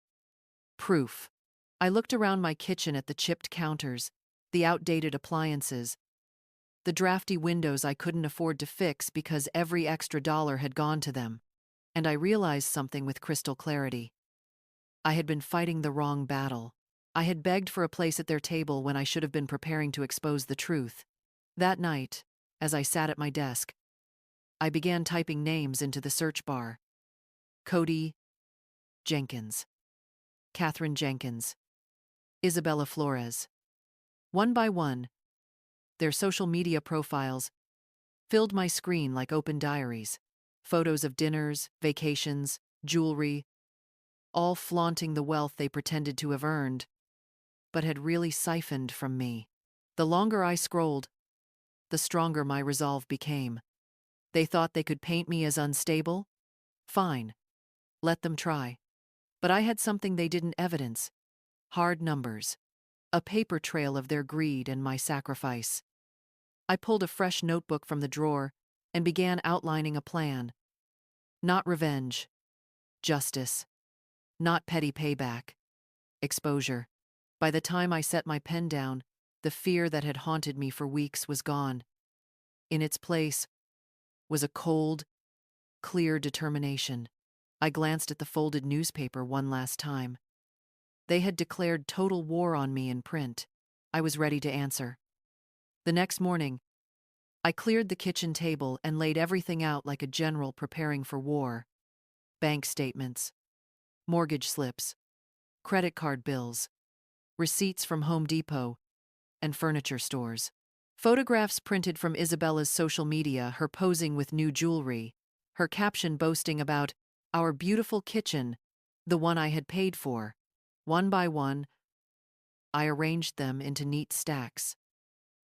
Proof. I looked around my kitchen at the chipped counters, the outdated appliances, the drafty windows I couldn't afford to fix because every extra dollar had gone to them, and I realized something with crystal clarity. I had been fighting the wrong battle. I had begged for a place at their table when I should have been preparing to expose the truth. That night, as I sat at my desk, I began typing names into the search bar. Cody Jenkins. Catherine Jenkins. Isabella Flores. One by one, Their social media profiles filled my screen like open diaries. Photos of dinners, vacations, jewelry, all flaunting the wealth they pretended to have earned, but had really siphoned from me. The longer I scrolled, the stronger my resolve became. They thought they could paint me as unstable? Fine. Let them try. But I had something they didn't evidence: hard numbers, a paper trail of their greed and my sacrifice. I pulled a fresh notebook from the drawer and began outlining a plan. Not revenge, justice. Not petty payback, exposure. By the time I set my pen down, the fear that had haunted me for weeks was gone. In its place was a cold, clear determination. I glanced at the folded newspaper one last time. They had declared total war on me in print. I was ready to answer. The next morning, I cleared the kitchen table and laid everything out like a general preparing for war. Bank statements, mortgage slips, credit card bills, receipts from Home Depot and furniture stores. Photographs printed from Isabella's social media, her posing with new jewelry, her caption boasting about our beautiful kitchen, the one I had paid for. One by one, I arranged them into neat stacks.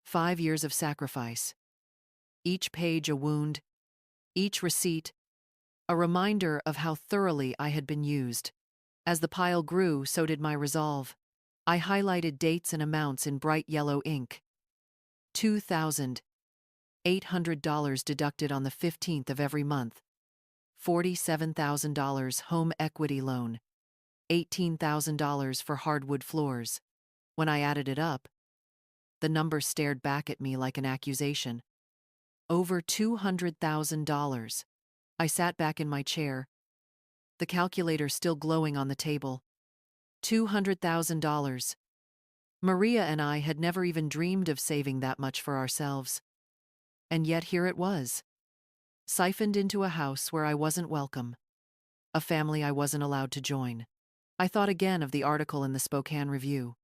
5 years of sacrifice. Each page a wound, each receipt a reminder of how thoroughly I had been used. As the pile grew, so did my resolve. I highlighted dates and amounts in bright yellow ink. $2,800 deducted on the 15th of every month. $47,000 home equity loan. $18,000 for hardwood floors. When I added it up, the number stared back at me like an accusation. Over $200,000. I sat back in my chair, the calculator still glowing on the table. $200,000. Maria and I had never even dreamed of saving that much for ourselves. And yet here it was, siphoned into a house where I wasn't welcome, a family I wasn't allowed to join. I thought again of the article in the Spokane Review,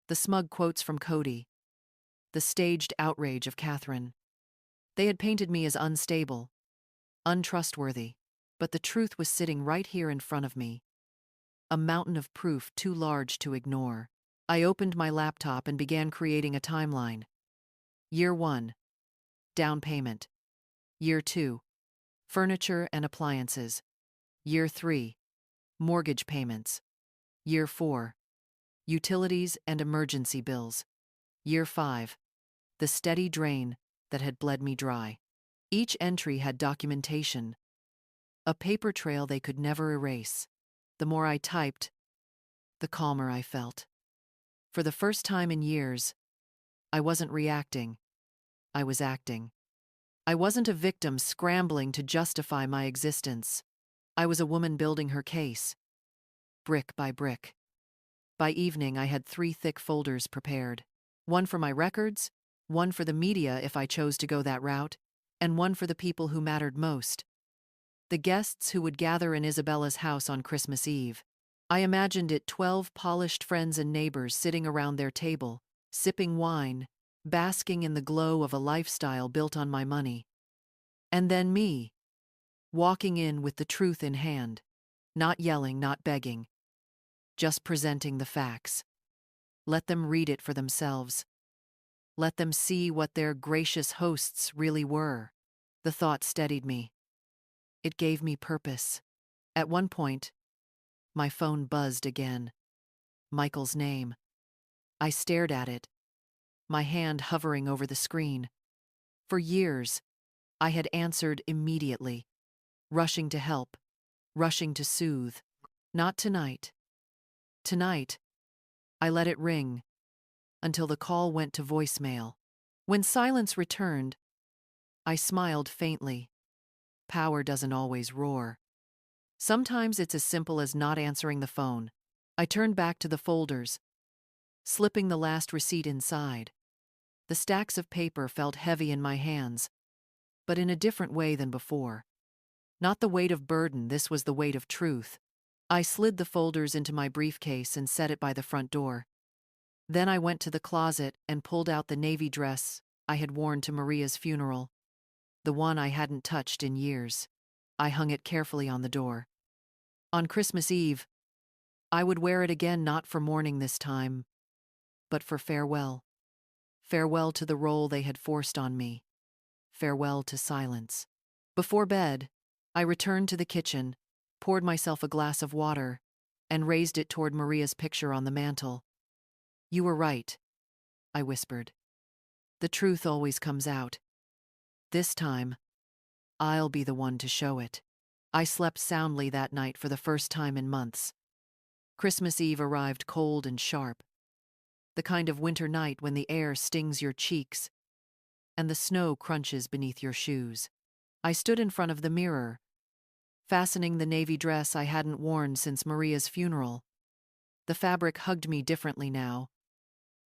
the smug quotes from Cody, the staged outrage of Catherine. They had painted me as unstable, untrustworthy, but the truth was sitting right here in front of me. A mountain of proof too large to ignore. I opened my laptop and began creating a timeline. Year 1, down payment. Year 2, furniture and appliances. Year 3, mortgage payments. Year 4, utilities and emergency bills. Year 5, the steady drain that had bled me dry. Each entry had documentation, a paper trail they could never erase. The more I typed, the calmer I felt. For the first time in years, I wasn't reacting, I was acting. I wasn't a victim scrambling to justify my existence. I was a woman building her case, brick by brick. By evening, I had 3 thick folders prepared. One for my records, one for the media if I chose to go that route, and one for the people who mattered most. The guests who would gather in Isabella's house on Christmas Eve. I imagined it 12 polished friends and neighbors sitting around their table, sipping wine, basking in the glow of a lifestyle built on my money. And then me, walking in with the truth in hand, not yelling, not begging, just presenting the facts. Let them read it for themselves. Let them see what their gracious hosts really were. The thought steadied me. It gave me purpose. At one point, my phone buzzed again. Michael's name. I stared at it, my hand hovering over the screen. For years, I had answered immediately, rushing to help, rushing to soothe. Not tonight. Tonight, I let it ring until the call went to voicemail. When silence returned, I smiled faintly. Power doesn't always roar. Sometimes it's as simple as not answering the phone. I turned back to the folders, slipping the last receipt inside. The stacks of paper felt heavy in my hands, but in a different way than before. Not the weight of burden, this was the weight of truth. I slid the folders into my briefcase and set it by the front door. Then I went to the closet and pulled out the navy dress I had worn to Maria's funeral, the one I hadn't touched in years. I hung it carefully on the door. On Christmas Eve, I would wear it again, not for mourning this time, but for farewell. Farewell to the role they had forced on me. Farewell to silence. Before bed, I returned to the kitchen, poured myself a glass of water, and raised it toward Maria's picture on the mantel. "You were right," I whispered. "The truth always comes out. This time, I'll be the one to show it." I slept soundly that night for the first time in months. Christmas Eve arrived cold and sharp, the kind of winter night when the air stings your cheeks and the snow crunches beneath your shoes. I stood in front of the mirror, fastening the navy dress I hadn't worn since Maria's funeral. The fabric hugged me differently now,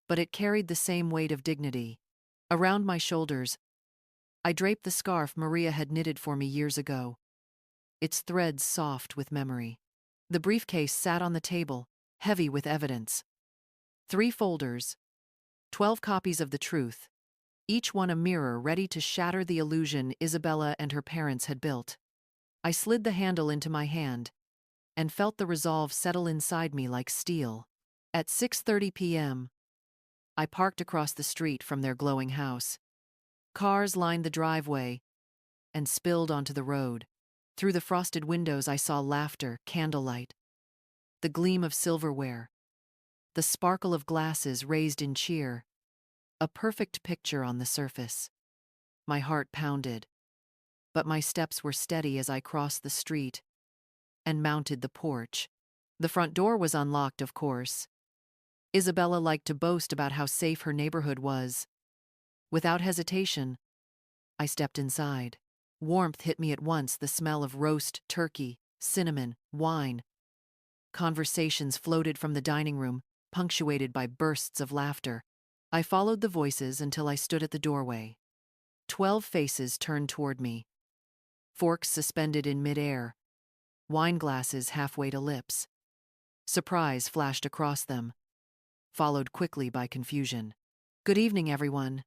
but it carried the same weight of dignity. Around my shoulders, I draped the scarf Maria had knitted for me years ago, its threads soft with memory. The briefcase sat on the table, heavy with evidence. 3 folders, 12 copies of The Truth, each one a mirror ready to shatter the illusion Isabella and her parents had built. I slid the handle into my hand and felt the resolve settle inside me like steel. At 6:30 p.m., I parked across the street from their glowing house. Cars lined the driveway and spilled onto the road. Through the frosted windows, I saw laughter, candlelight, the gleam of silverware, the sparkle of glasses raised in cheer. A perfect picture on the surface. My heart pounded, but my steps were steady as I crossed the street and mounted the porch. The front door was unlocked, of course. Isabella liked to boast about how safe her neighborhood was. Without hesitation, I stepped inside. Warmth hit me at once, the smell of roast turkey, cinnamon, wine. Conversations floated from the dining room, punctuated by bursts of laughter. I followed the voices until I stood at the doorway. 12 faces turned toward me, forks suspended in midair, wine glasses halfway to lips. Surprise flashed across them, followed quickly by confusion. "Good evening, everyone,"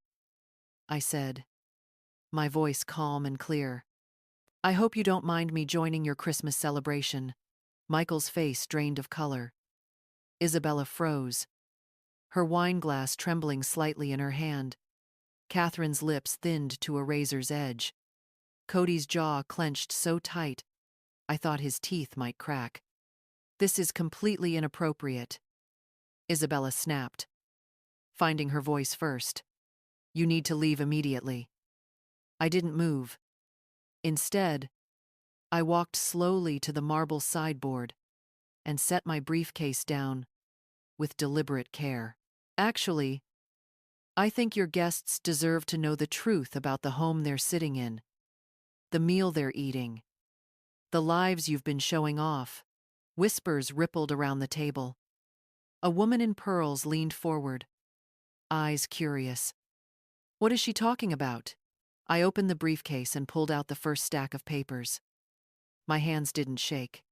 I said, my voice calm and clear. "I hope you don't mind me joining your Christmas celebration." Michael's face drained of color. Isabella froze, her wine glass trembling slightly in her hand. Catherine's lips thinned to a razor's edge. Cody's jaw clenched so tight, I thought his teeth might crack. "This is completely inappropriate," Isabella snapped, finding her voice first. "You need to leave immediately." I didn't move. Instead, I walked slowly to the marble sideboard and set my briefcase down with deliberate care. "Actually, I think your guests deserve to know the truth about the home they're sitting in, the meal they're eating, the lives you've been showing off." Whispers rippled around the table. A woman in pearls leaned forward, eyes curious. "What is she talking about?" I opened the briefcase and pulled out the first stack of papers. My hands didn't shake.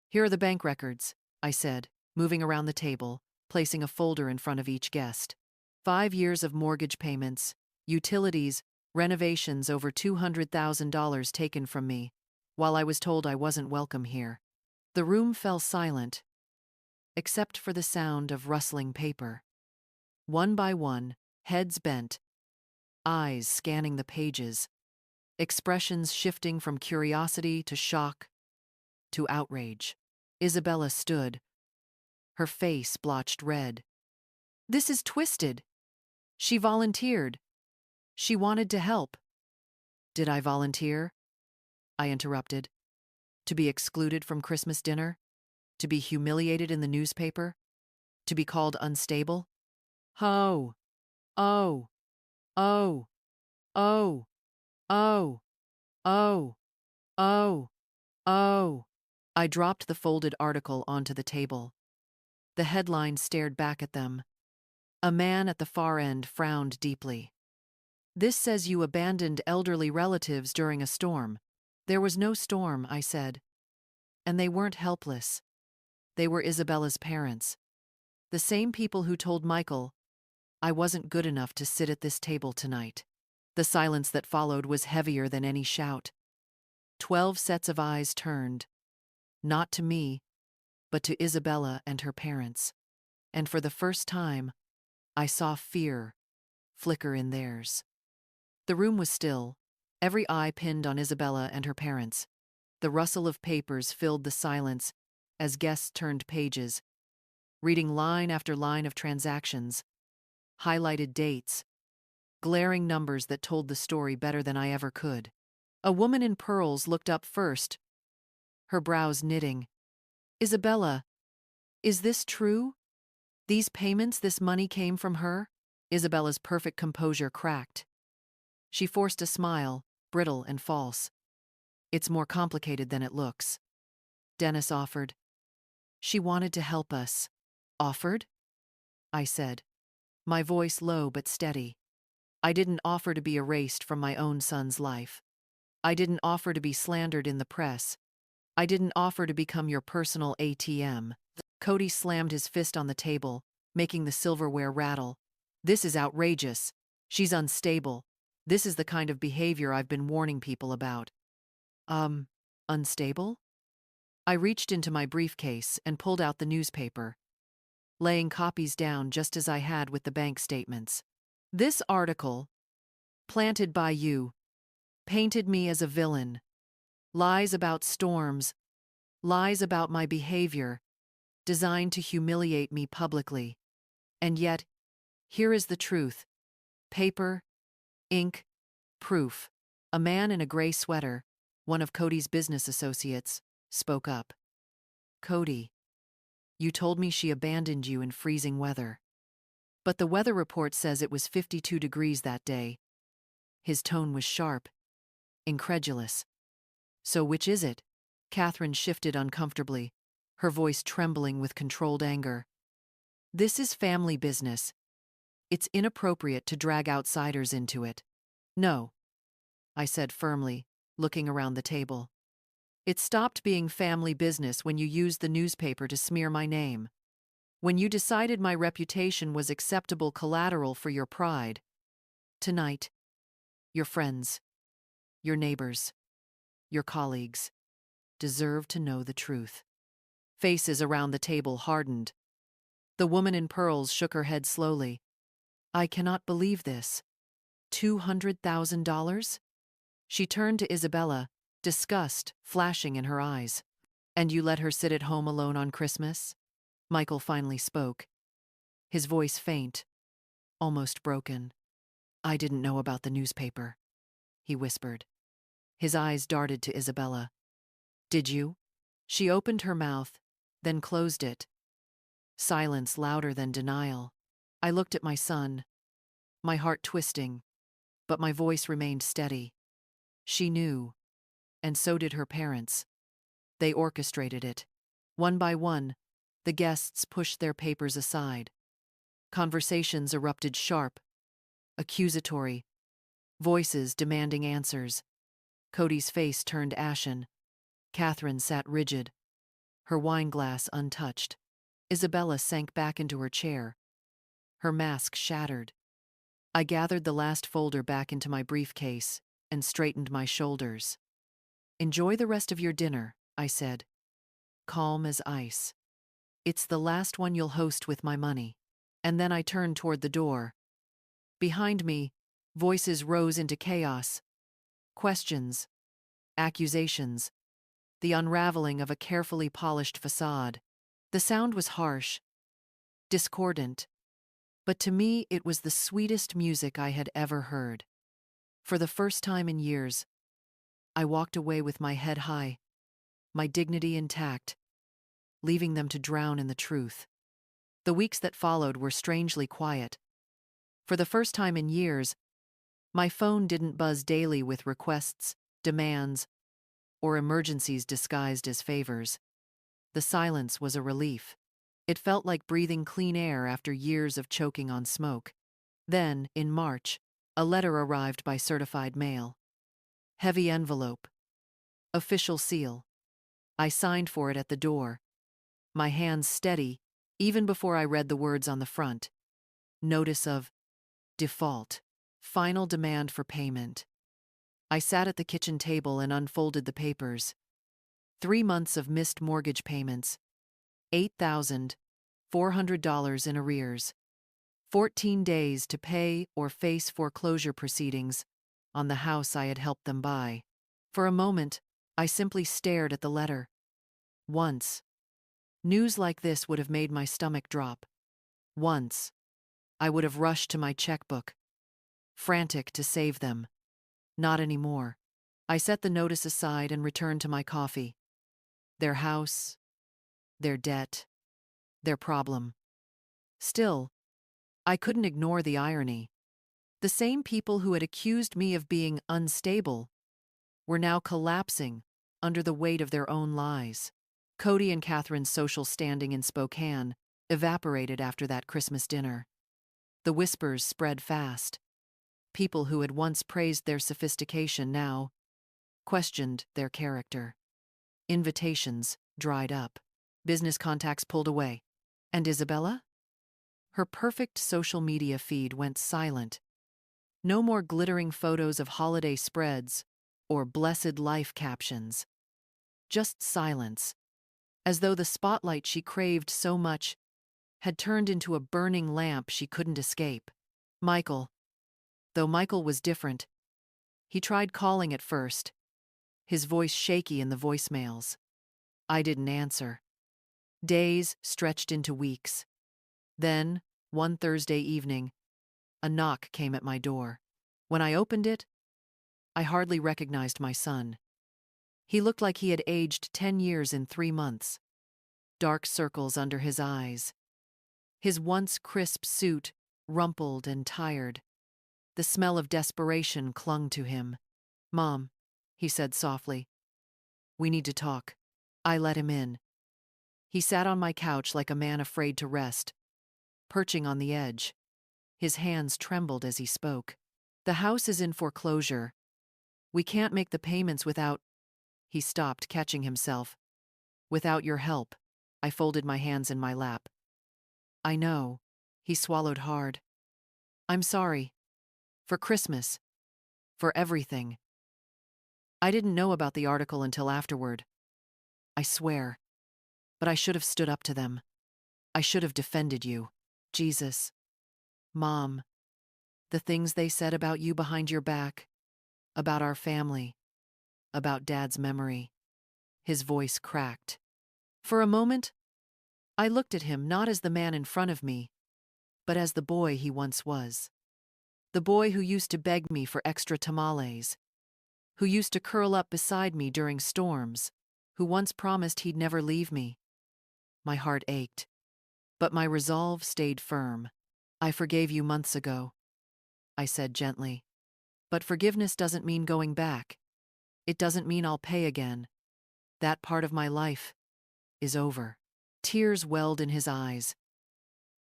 "Here are the bank records," I said, moving around the table, placing a folder in front of each guest. 5 years of mortgage payments, utilities, renovations, over $200,000 taken from me, while I was told I wasn't welcome here. The room fell silent, except for the sound of rustling paper. One by one, heads bent, eyes scanning the pages, expressions shifting from curiosity to shock to outrage. Isabella stood, her face blotched red. "This is twisted. She volunteered. She wanted to help." "Did I volunteer?" I interrupted. "To be excluded from Christmas dinner? To be humiliated in the newspaper? To be called unstable? Oh, oh, oh, oh, oh, oh, oh, oh." I dropped the folded article onto the table. The headline stared back at them. A man at the far end frowned deeply. "This says you abandoned elderly relatives during a storm." "There was no storm," I said. "And they weren't helpless. They were Isabella's parents. The same people who told Michael I wasn't good enough to sit at this table tonight. The silence that followed was heavier than any shout. 12 sets of eyes turned, not to me, but to Isabella and her parents. And for the first time, I saw fear flicker in theirs. The room was still, every eye pinned on Isabella and her parents. The rustle of papers filled the silence as guests turned pages, reading line after line of transactions, highlighted dates, glaring numbers that told the story better than I ever could. A woman in pearls looked up first, her brows knitting. Isabella, is this true? These payments, this money came from her? Isabella's perfect composure cracked. She forced a smile, brittle and false. It's more complicated than it looks. Dennis offered. She wanted to help us. Offered? I said, my voice low but steady. I didn't offer to be erased from my own son's life. I didn't offer to be slandered in the press. I didn't offer to become your personal ATM. Cody slammed his fist on the table, making the silverware rattle. This is outrageous. She's unstable. This is the kind of behavior I've been warning people about. Unstable? I reached into my briefcase and pulled out the newspaper, laying copies down just as I had with the bank statements. This article, planted by you, painted me as a villain. Lies about Storms, lies about my behavior, designed to humiliate me publicly. And yet, here is the truth. Paper, ink, proof. A man in a gray sweater, one of Cody's business associates, spoke up. Cody, you told me she abandoned you in freezing weather. But the weather report says it was 52 degrees that day. His tone was sharp, incredulous. So which is it? Catherine shifted uncomfortably, her voice trembling with controlled anger. This is family business. It's inappropriate to drag outsiders into it. No, I said firmly, looking around the table. It stopped being family business when you used the newspaper to smear my name. When you decided my reputation was acceptable collateral for your pride. Tonight, your friends, your neighbors, your colleagues deserve to know the truth. Faces around the table hardened. The woman in pearls shook her head slowly. I cannot believe this. $200,000? She turned to Isabella, disgust flashing in her eyes. And you let her sit at home alone on Christmas? Michael finally spoke, his voice faint, almost broken. I didn't know about the newspaper, he whispered. His eyes darted to Isabella. Did you? She opened her mouth, then closed it. Silence louder than denial. I looked at my son, my heart twisting, but my voice remained steady. She knew, and so did her parents. They orchestrated it. One by one, the guests pushed their papers aside. Conversations erupted sharp, accusatory, voices demanding answers. Cody's face turned ashen. Catherine sat rigid, her wineglass untouched. Isabella sank back into her chair, her mask shattered. I gathered the last folder back into my briefcase and straightened my shoulders. Enjoy the rest of your dinner, I said, calm as ice. It's the last one you'll host with my money. And then I turned toward the door. Behind me, voices rose into chaos. Questions, accusations, the unraveling of a carefully polished facade. The sound was harsh, discordant, but to me it was the sweetest music I had ever heard. For the first time in years, I walked away with my head high, my dignity intact, leaving them to drown in the truth. The weeks that followed were strangely quiet. For the first time in years, my phone didn't buzz daily with requests, demands, or emergencies disguised as favors. The silence was a relief. It felt like breathing clean air after years of choking on smoke. Then, in March, a letter arrived by certified mail. Heavy envelope. Official seal. I signed for it at the door, my hands steady, even before I read the words on the front. Notice of default. Final demand for payment. I sat at the kitchen table and unfolded the papers. 3 months of missed mortgage payments. $8,400 in arrears. 14 days to pay or face foreclosure proceedings on the house I had helped them buy. For a moment, I simply stared at the letter. Once, news like this would have made my stomach drop. Once, I would have rushed to my checkbook, frantic to save them. Not anymore. I set the notice aside and returned to my coffee. Their house, their debt, their problem. Still, I couldn't ignore the irony. The same people who had accused me of being unstable were now collapsing under the weight of their own lies. Cody and Catherine's social standing in Spokane evaporated after that Christmas dinner. The whispers spread fast. People who had once praised their sophistication now questioned their character. Invitations dried up. Business contacts pulled away. And Isabella? Her perfect social media feed went silent. No more glittering photos of holiday spreads or blessed life captions. Just silence, as though the spotlight she craved so much had turned into a burning lamp she couldn't escape. Michael. Though Michael was different, he tried calling at first, his voice shaky in the voicemails. I didn't answer. Days stretched into weeks. Then, one Thursday evening, a knock came at my door. When I opened it, I hardly recognized my son. He looked like he had aged 10 years in 3 months. Dark circles under his eyes. His once crisp suit rumpled and tired. The smell of desperation clung to him. "Mom," he said softly. "We need to talk." I let him in. He sat on my couch like a man afraid to rest, perching on the edge. His hands trembled as he spoke. "The house is in foreclosure. We can't make the payments without—" He stopped, catching himself. "Without your help." I folded my hands in my lap. "I know." He swallowed hard. "I'm sorry. For Christmas. For everything." I didn't know about the article until afterward. I swear. But I should have stood up to them. I should have defended you. Jesus. Mom. The things they said about you behind your back. About our family. About Dad's memory. His voice cracked. For a moment, I looked at him not as the man in front of me, but as the boy he once was. The boy who used to beg me for extra tamales, who used to curl up beside me during storms, who once promised he'd never leave me. My heart ached, but my resolve stayed firm. "I forgave you months ago," I said gently. "But forgiveness doesn't mean going back. It doesn't mean I'll pay again. That part of my life is over." Tears welled in his eyes.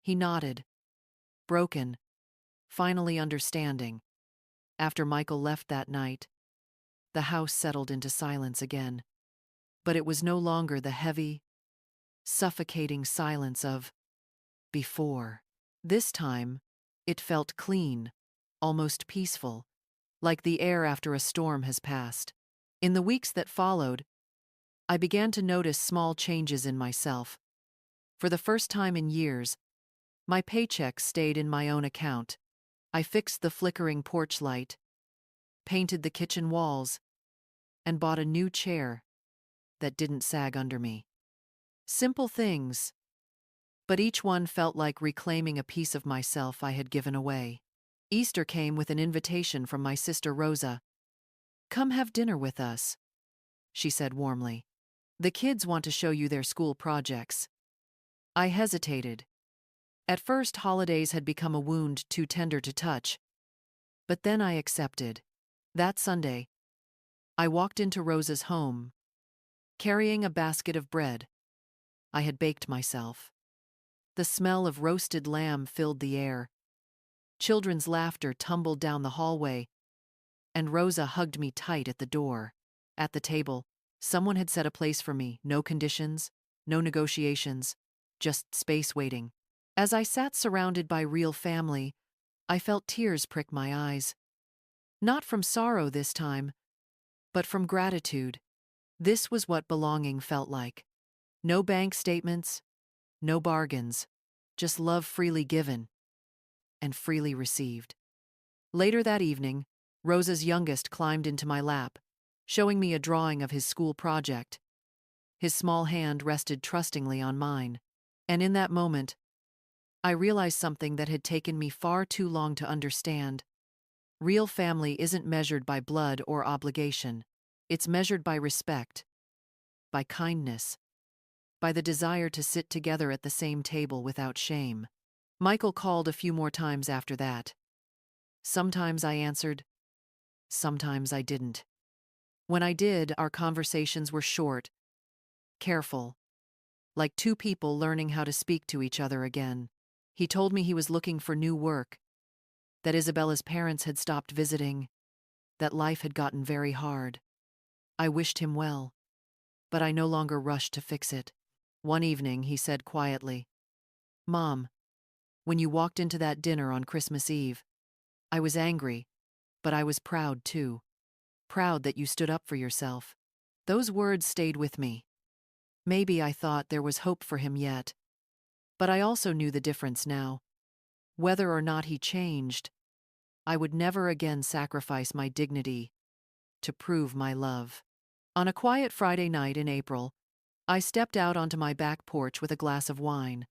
He nodded, broken, finally understanding. After Michael left that night, the house settled into silence again. But it was no longer the heavy, suffocating silence of before. This time, it felt clean, almost peaceful, like the air after a storm has passed. In the weeks that followed, I began to notice small changes in myself. For the first time in years, my paycheck stayed in my own account. I fixed the flickering porch light, painted the kitchen walls, and bought a new chair that didn't sag under me. Simple things, but each one felt like reclaiming a piece of myself I had given away. Easter came with an invitation from my sister Rosa. "Come have dinner with us," she said warmly. "The kids want to show you their school projects." I hesitated. At first, holidays had become a wound too tender to touch. But then I accepted. That Sunday, I walked into Rosa's home, carrying a basket of bread I had baked myself. The smell of roasted lamb filled the air. Children's laughter tumbled down the hallway, and Rosa hugged me tight at the door. At the table, someone had set a place for me, no conditions, no negotiations, just space waiting. As I sat surrounded by real family, I felt tears prick my eyes. Not from sorrow this time, but from gratitude. This was what belonging felt like. No bank statements, no bargains, just love freely given and freely received. Later that evening, Rosa's youngest climbed into my lap, showing me a drawing of his school project. His small hand rested trustingly on mine, and in that moment, I realized something that had taken me far too long to understand. Real family isn't measured by blood or obligation. It's measured by respect, by kindness, by the desire to sit together at the same table without shame. Michael called a few more times after that. Sometimes I answered, sometimes I didn't. When I did, our conversations were short, careful, like two people learning how to speak to each other again. He told me he was looking for new work, that Isabella's parents had stopped visiting, that life had gotten very hard. I wished him well, but I no longer rushed to fix it. One evening, he said quietly, "Mom, when you walked into that dinner on Christmas Eve, I was angry, but I was proud too. Proud that you stood up for yourself." Those words stayed with me. Maybe I thought there was hope for him yet, but I also knew the difference now. Whether or not he changed, I would never again sacrifice my dignity to prove my love. On a quiet Friday night in April, I stepped out onto my back porch with a glass of wine.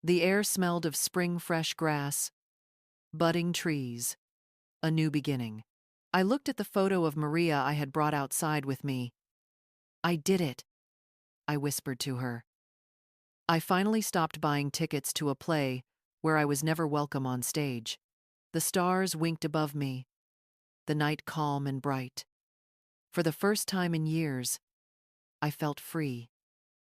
The air smelled of spring fresh grass, budding trees, a new beginning. I looked at the photo of Maria I had brought outside with me. "I did it," I whispered to her. I finally stopped buying tickets to a play where I was never welcome on stage. The stars winked above me, the night calm and bright. For the first time in years, I felt free.